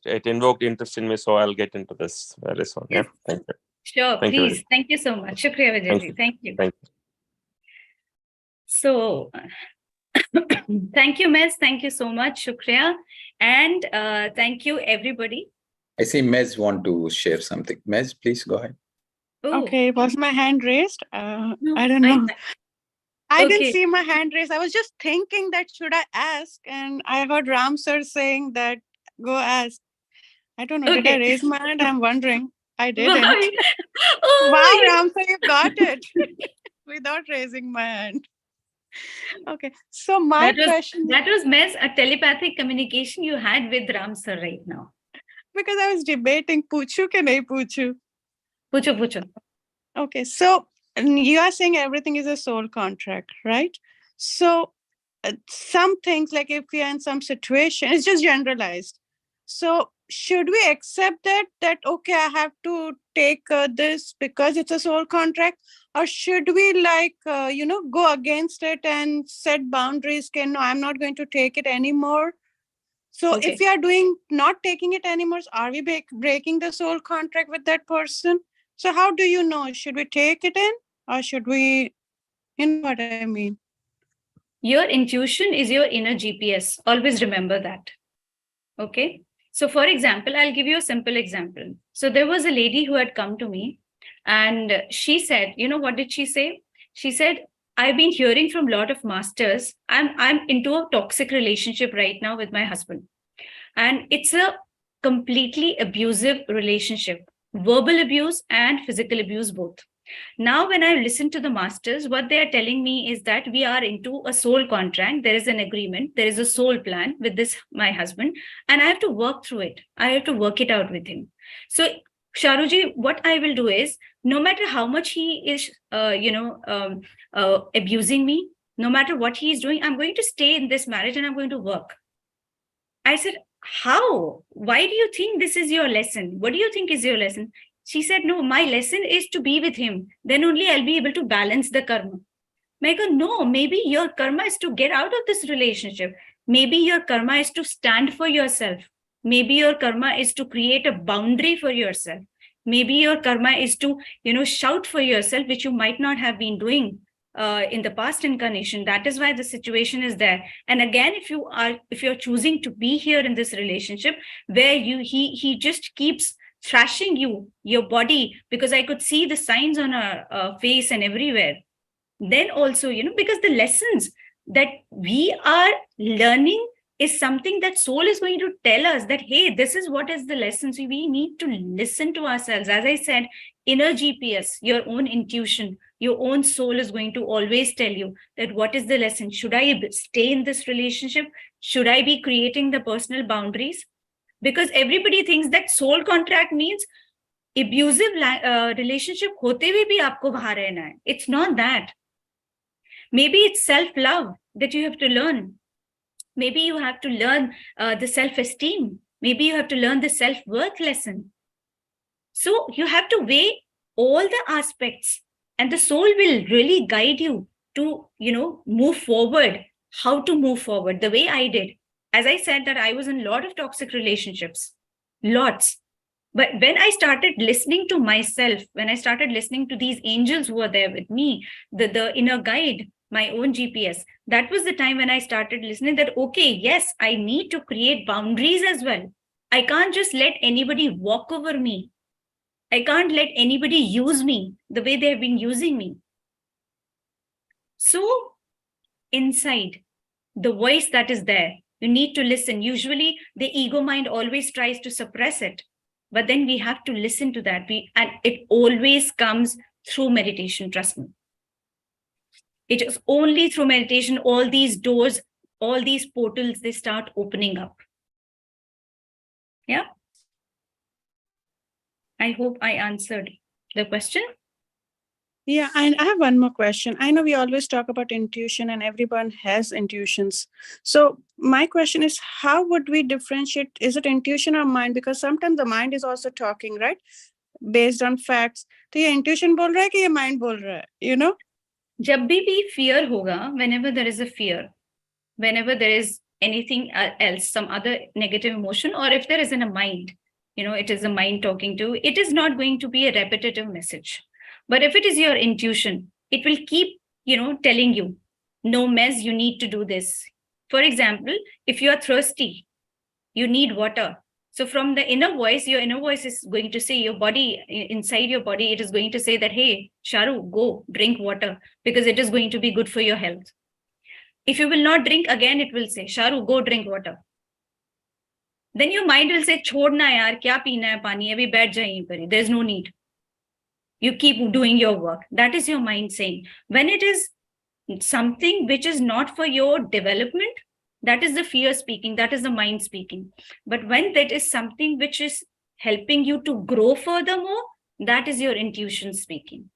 it invoked interest in me, so I'll get into this very soon. Yeah, thank you. Sure, please. Thank you so much. Shukriya, Vijay. Thank you. Thank you. So, thank you, Mez. Thank you so much, Shukriya. And thank you, everybody. I see Mez want to share something. Mez, please go ahead. Ooh. Okay, was my hand raised? No, I don't know. I didn't see my hand raised. I was just thinking that should I ask? And I heard Ram sir saying that go ask. I don't know. Did I raise my hand? I'm wondering. I didn't. Wow, Ram sir, you got it without raising my hand. Okay. So my question, that was Mez, a telepathic communication you had with Ram sir right now. because I was debating, puchu ke nahi puchu. Pucho, pucho. Okay. So you are saying everything is a soul contract, right? So some things, like if we are in some situation, it's just generalized. So should we accept that okay, I have to take this because it's a soul contract, or should we go against it and set boundaries? No, I'm not going to take it anymore. So Okay. if we are not taking it anymore, are we breaking the soul contract with that person? So how do you know? Should we take it in, or should we, you know what I mean? Your intuition is your inner GPS. Always remember that. Okay. So for example, I'll give you a simple example. So there was a lady who had come to me and she said, you know, what did she say? She said, I've been hearing from a lot of masters. I'm into a toxic relationship right now with my husband. And it's a completely abusive relationship, verbal abuse and physical abuse both. Now, when I listen to the masters, what they are telling me is that we are into a soul contract. There is an agreement. There is a soul plan with this, my husband, and I have to work through it. I have to work it out with him. So, Sharuji, what I will do is, no matter how much he is, abusing me, no matter what he is doing, I'm going to stay in this marriage and I'm going to work. I said, how? Why do you think this is your lesson? What do you think is your lesson? She said, no, my lesson is to be with him. Then only I'll be able to balance the karma. I go, no, maybe your karma is to get out of this relationship. Maybe your karma is to stand for yourself. Maybe your karma is to create a boundary for yourself. Maybe your karma is to, shout for yourself, which you might not have been doing in the past incarnation. That is why the situation is there. And again, if you're choosing to be here in this relationship where he just keeps thrashing your body, because I could see the signs on her face and everywhere. Then also, because the lessons that we are learning is something that soul is going to tell us that, hey, this is what is the lesson. So we need to listen to ourselves. As I said, inner GPS, your own intuition, your own soul is going to always tell you that what is the lesson. Should I stay in this relationship? Should I be creating the personal boundaries? Because everybody thinks that soul contract means abusive relationship hote hue bhi aapko bahan rehna hai. It's not that. Maybe it's self-love that you have to learn. Maybe you have to learn the self-esteem. Maybe you have to learn the self-worth lesson. So you have to weigh all the aspects, and the soul will really guide you to, move forward, how to move forward, the way I did. As I said that I was in a lot of toxic relationships, lots. But when I started listening to myself, when I started listening to these angels who were there with me, the inner guide, my own GPS, that was the time when I started listening that, okay, yes, I need to create boundaries as well. I can't just let anybody walk over me. I can't let anybody use me the way they have been using me. So inside, the voice that is there, you need to listen. Usually the ego mind always tries to suppress it, but then we have to listen to that. And it always comes through meditation, trust me. It is only through meditation, all these doors, all these portals, they start opening up. Yeah. I hope I answered the question. Yeah, and I have one more question. I know we always talk about intuition and everyone has intuitions. So my question is, how would we differentiate? Is it intuition or mind? Because sometimes the mind is also talking, right? Based on facts. So your intuition bol raha hai ki your mind bol raha hai, Jab bhi fear hoga, whenever there is a fear, whenever there is anything else, some other negative emotion, or if there is in a mind, it is a mind talking to, it is not going to be a repetitive message. But if it is your intuition, it will keep, telling you, no, Mez, you need to do this. For example, if you are thirsty, you need water. So from the inner voice, your inner voice is going to say, your body, inside your body, it is going to say that, hey, Sharoo, go drink water because it is going to be good for your health. If you will not drink, again, it will say, Sharoo, go drink water. Then your mind will say, Chodna yaar, kya peena hai pani, abhi baith jai yahin par. There's no need. You keep doing your work. That is your mind saying. When it is something which is not for your development, that is the fear speaking, that is the mind speaking. But when that is something which is helping you to grow furthermore, that is your intuition speaking.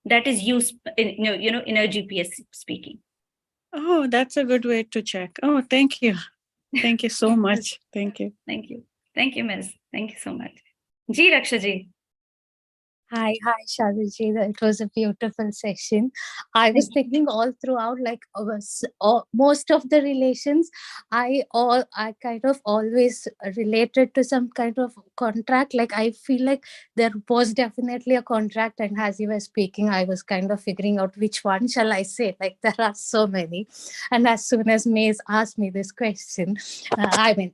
That is you, inner GPS speaking. Oh, that's a good way to check. Oh, thank you. Thank you so much. Thank you. Thank you. Thank you, Ms. Thank you so much. Ji, Raksha ji. Hi, Sharoo ji. It was a beautiful session. I was thinking all throughout, like most of the relations, I kind of always related to some kind of contract. Like I feel like there was definitely a contract, and as you were speaking, I was kind of figuring out which one shall I say. Like there are so many, and as soon as Maze asked me this question, I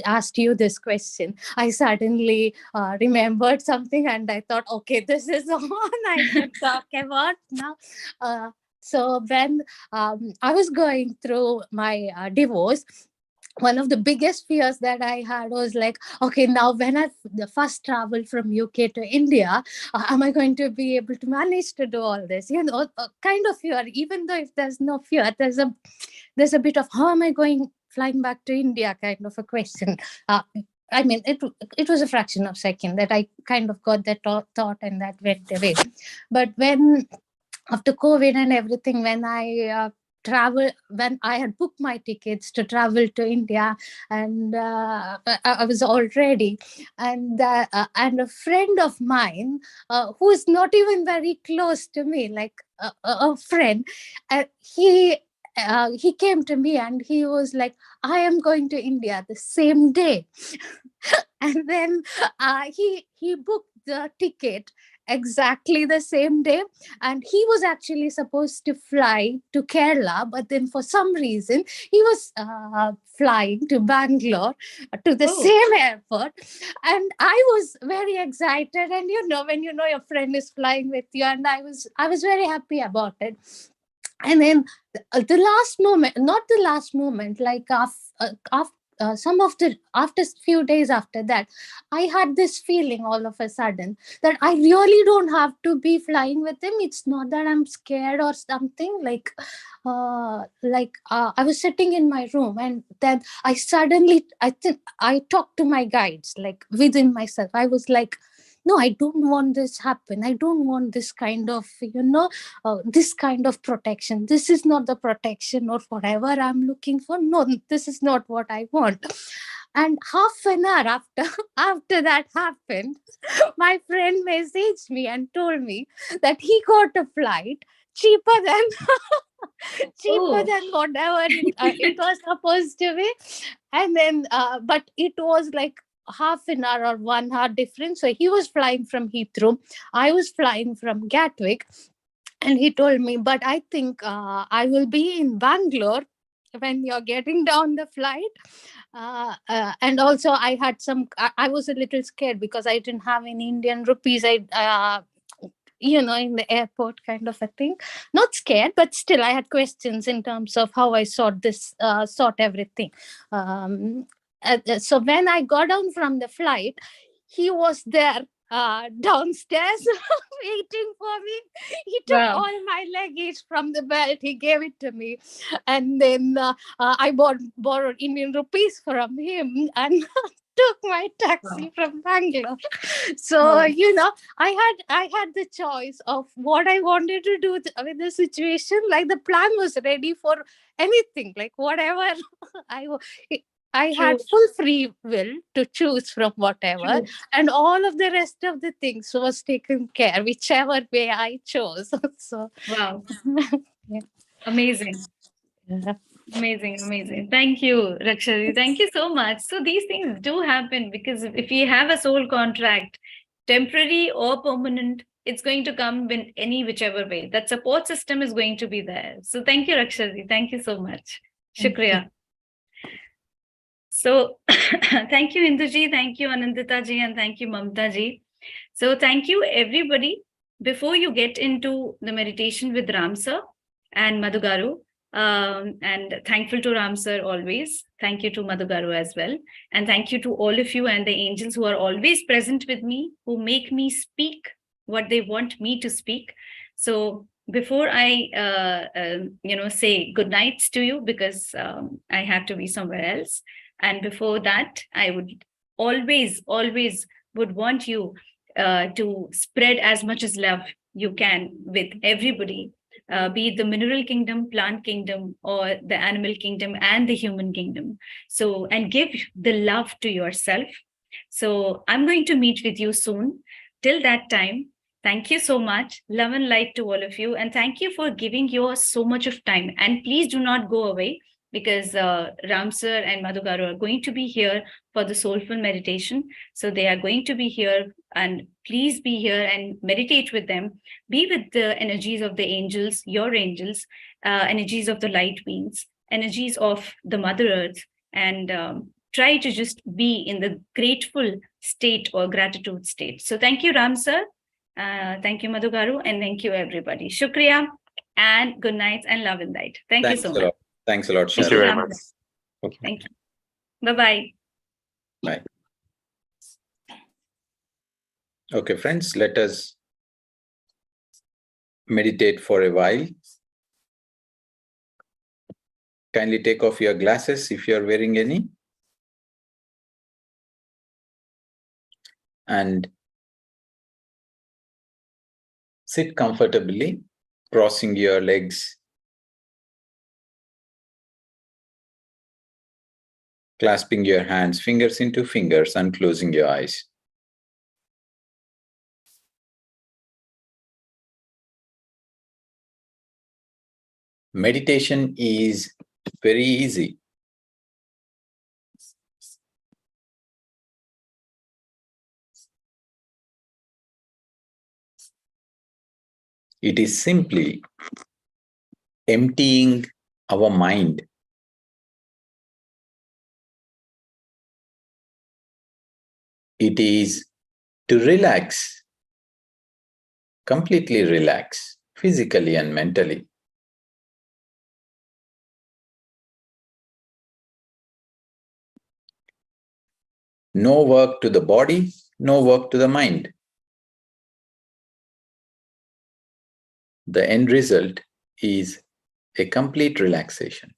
asked you this question, I suddenly remembered something, and I thought, okay, this is the one I should talk about now. So when I was going through my divorce, one of the biggest fears that I had was like, okay, now when I first traveled from UK to India, am I going to be able to manage to do all this? Kind of fear. Even though if there's no fear, there's a bit of how am I flying back to India kind of a question. It was a fraction of a second that I kind of got that thought and that went away. But when after COVID and everything, when I when I had booked my tickets to travel to India, and I was all ready, and a friend of mine who is not even very close to me, like a friend, he came to me and he was like, I am going to India the same day. And then he booked the ticket exactly the same day, and he was actually supposed to fly to Kerala, but then for some reason he was flying to Bangalore to the same airport, and I was very excited. And when your friend is flying with you, and I was very happy about it. And then the last moment, not the last moment, like after a few days after that, I had this feeling all of a sudden that I really don't have to be flying with him. It's not that I'm scared or something. I was sitting in my room, and then I talked to my guides, like within myself. I was like, no, I don't want this happen. I don't want this kind of, this kind of protection. This is not the protection or whatever I'm looking for. No, this is not what I want. And half an hour after that happened, my friend messaged me and told me that he got a flight cheaper than whatever it was supposed to be. And then, but it was like half an hour or 1 hour difference. So he was flying from Heathrow, I was flying from Gatwick, and he told me, but I think I will be in Bangalore when you're getting down the flight. And also I had I was a little scared because I didn't have any Indian rupees. In the airport kind of a thing. Not scared, but still I had questions in terms of how I sort everything. So when I got down from the flight, he was there downstairs waiting for me. He took all my luggage from the belt. He gave it to me. And then I borrowed Indian rupees from him and took my taxi from Bangalore. So, I had the choice of what I wanted to do with the situation. Like the plan was ready for anything, like whatever I had full free will to choose from whatever, and all of the rest of the things was taken care, whichever way I chose. So, wow. Yeah. Amazing. Yeah. Amazing. Thank you, Rakshari. Thank you so much. So these things do happen because if you have a soul contract, temporary or permanent, it's going to come in whichever way. That support system is going to be there. So thank you, Rakshari. Thank you so much. Shukriya. So thank you, Induji. Thank you, Anandita ji, and thank you, Mamta ji. So thank you, everybody. Before you get into the meditation with Ram sir and Madhugaru, and thankful to Ram sir always. Thank you to Madhugaru as well. And thank you to all of you and the angels who are always present with me, who make me speak what they want me to speak. So before I, say good nights to you, because I have to be somewhere else, and before that, I would always would want you to spread as much as love you can with everybody, be it the mineral kingdom, plant kingdom, or the animal kingdom and the human kingdom. So, and give the love to yourself. So, I'm going to meet with you soon. Till that time, thank you so much. Love and light to all of you. And thank you for giving your so much of time. And please do not go away, because Ram sir and Madhugaru are going to be here for the soulful meditation. So they are going to be here, and please be here and meditate with them. Be with the energies of the angels, your angels, energies of the light beings, energies of the Mother Earth, and try to just be in the grateful state or gratitude state. So thank you, Ram sir. Thank you, Madhugaru, and thank you, everybody. Shukriya, and good night and love and light. Thank you Thanks so a much. lot. Thanks a lot, Thank you Sharoo. very Ram much. sir. Thank you. Thank you. Bye-bye. Bye. Okay, friends, let us meditate for a while. Kindly take off your glasses if you're wearing any. And sit comfortably, crossing your legs, clasping your hands, fingers into fingers, and closing your eyes. Meditation is very easy. It is simply emptying our mind. It is to relax, completely relax, physically and mentally. No work to the body, no work to the mind. The end result is a complete relaxation.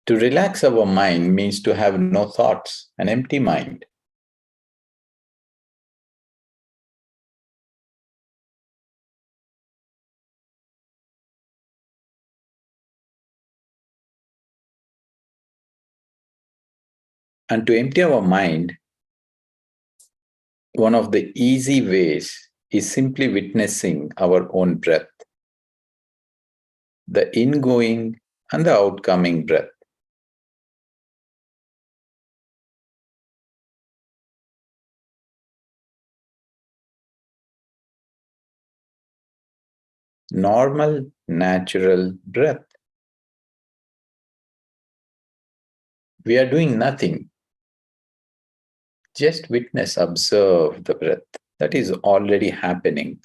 To relax our mind means to have no thoughts, an empty mind. And to empty our mind, one of the easy ways is simply witnessing our own breath, the ingoing and the outgoing breath. Normal, natural breath. We are doing nothing. Just witness, observe the breath. That is already happening.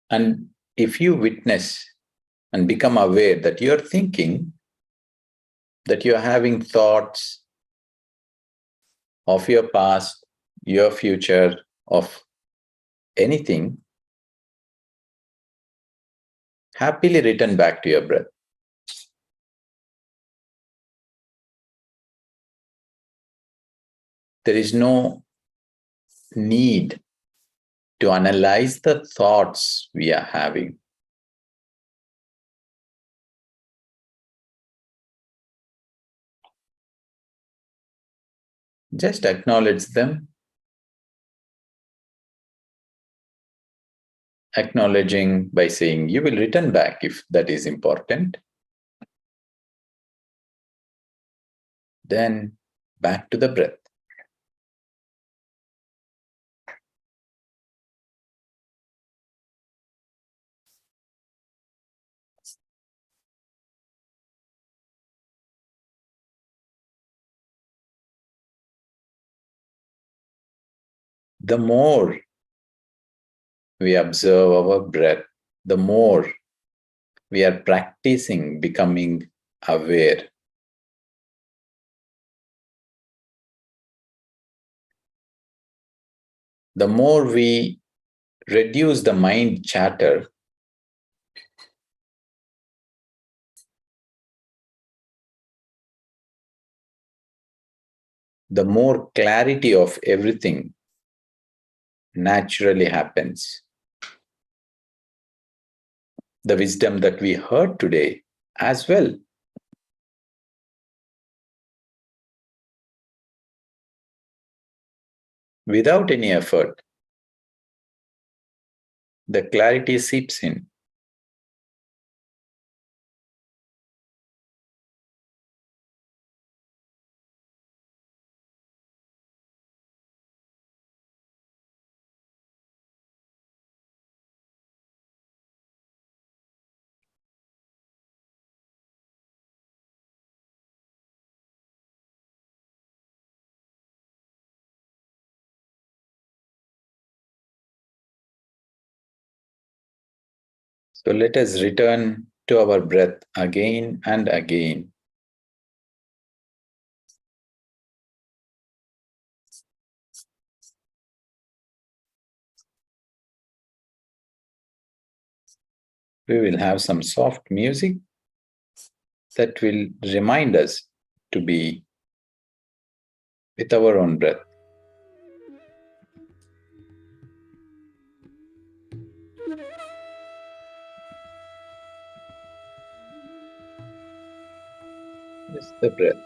And if you witness and become aware that you're thinking, that you're having thoughts of your past, your future, of anything, happily return back to your breath. There is no need to analyze the thoughts we are having. Just acknowledge them. Acknowledging by saying you will return back if that is important. Then back to the breath. the more we observe our breath, the more we are practicing becoming aware. The more we reduce the mind chatter, the more clarity of everything naturally happens. The wisdom that we heard today as well. Without any effort, the clarity seeps in. So let us return to our breath again and again. We will have some soft music that will remind us to be with our own breath. Just the breath.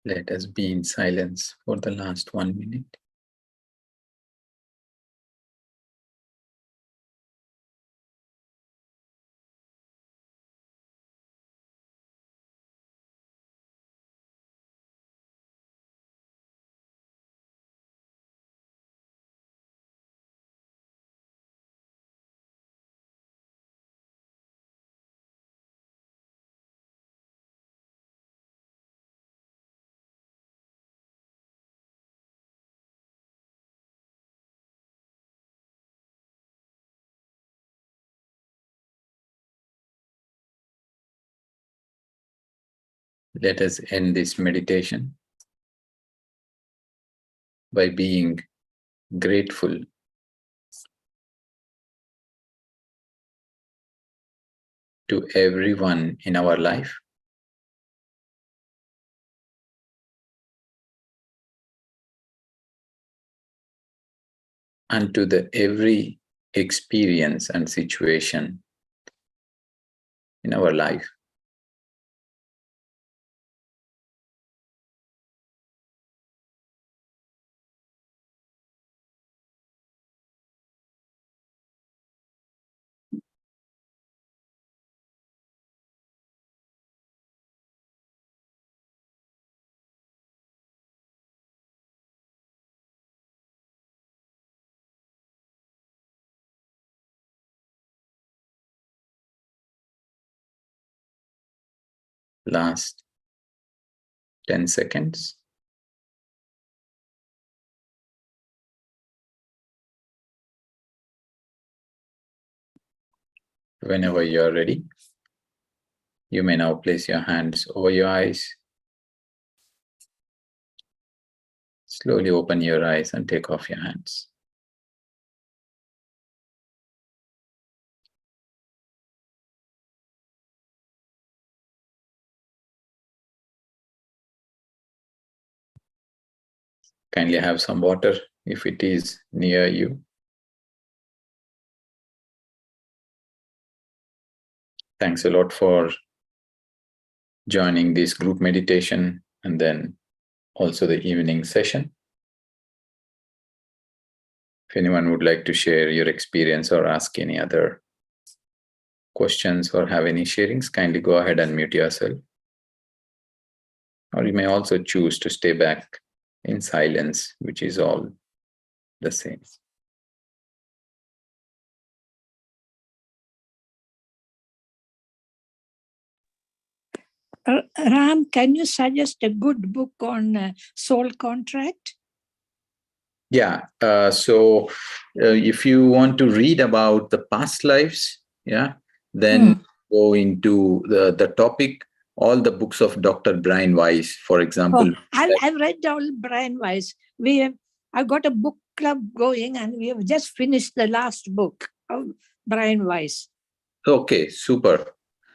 Let us be in silence for the last 1 minute. Let us end this meditation by being grateful to everyone in our life and to the every experience and situation in our life. Last 10 seconds. Whenever you are ready, you may now place your hands over your eyes. Slowly open your eyes and take off your hands. Kindly have some water if it is near you. Thanks a lot for joining this group meditation and then also the evening session. If anyone would like to share your experience or ask any other questions or have any sharings, kindly go ahead and mute yourself. Or you may also choose to stay back in silence, which is all the same. Ram, can you suggest a good book on soul contract? Yeah, so if you want to read about the past lives, yeah, then go into the topic, all the books of Dr. Brian Weiss, for example. I've read all Brian Weiss. I've got a book club going and we have just finished the last book of Brian Weiss. Okay, super.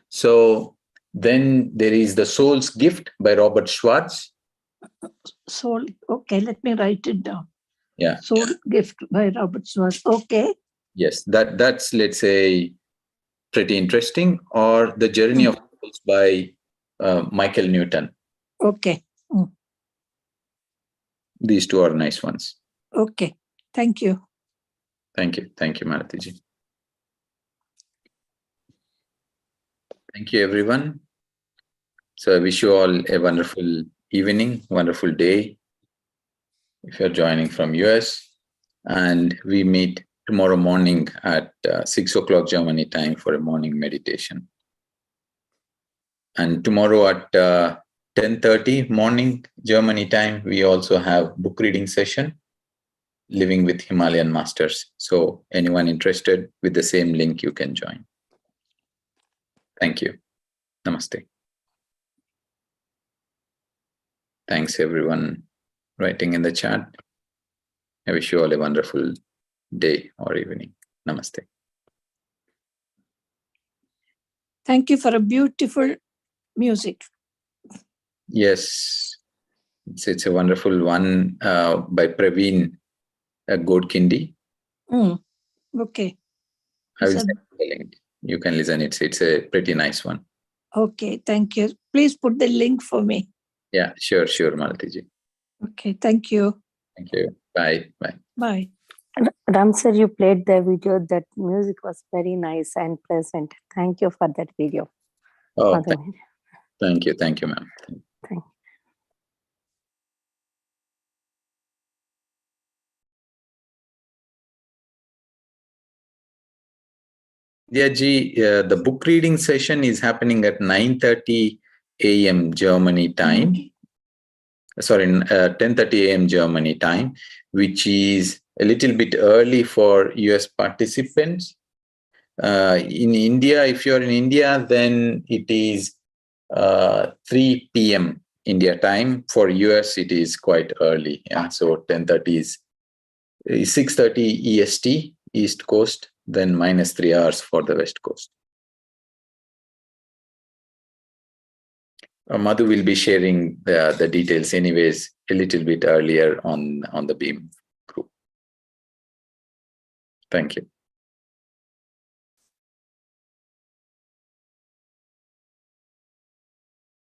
So then there is The Soul's Gift by Robert Schwartz. Soul, okay, let me write it down. Yeah. Soul Gift by Robert Schwartz. Okay. Yes, that's, let's say, pretty interesting. Or The Journey of Souls by Michael Newton. Okay. These two are nice ones. Okay. Thank you. Thank you. Thank you, Maratiji. Thank you, everyone. So I wish you all a wonderful evening, wonderful day, if you're joining from US. And we meet tomorrow morning at 6 o'clock Germany time for a morning meditation. And tomorrow at 10:30 morning Germany time, we also have book reading session, Living with Himalayan Masters. So anyone interested, with the same link, you can join. Thank you. Namaste. Thanks, everyone writing in the chat. I wish you all a wonderful day or evening. Namaste. Thank you for a beautiful music. Yes, it's a wonderful one by Praveen Godkindi. Okay. I will send you the link. You can listen. It's a pretty nice one. Okay, thank you. Please put the link for me. Yeah, sure, Malatiji. Okay, thank you. Thank you. Bye. Bye. Ram sir, you played the video. That music was very nice and pleasant. Thank you for that video. Oh, thank you, ma'am. Thank you. Yeah, the book reading session is happening at 9:30 a.m. Germany time. Sorry, 10:30 a.m. Germany time, which is a little bit early for US participants. In India, if you're in India, then it is 3 p.m. India time. For US, it is quite early. Yeah, so 10:30 is 6:30 EST, East Coast, then -3 hours for the West Coast. Madhu will be sharing the details anyways a little bit earlier on the Beam group. Thank you.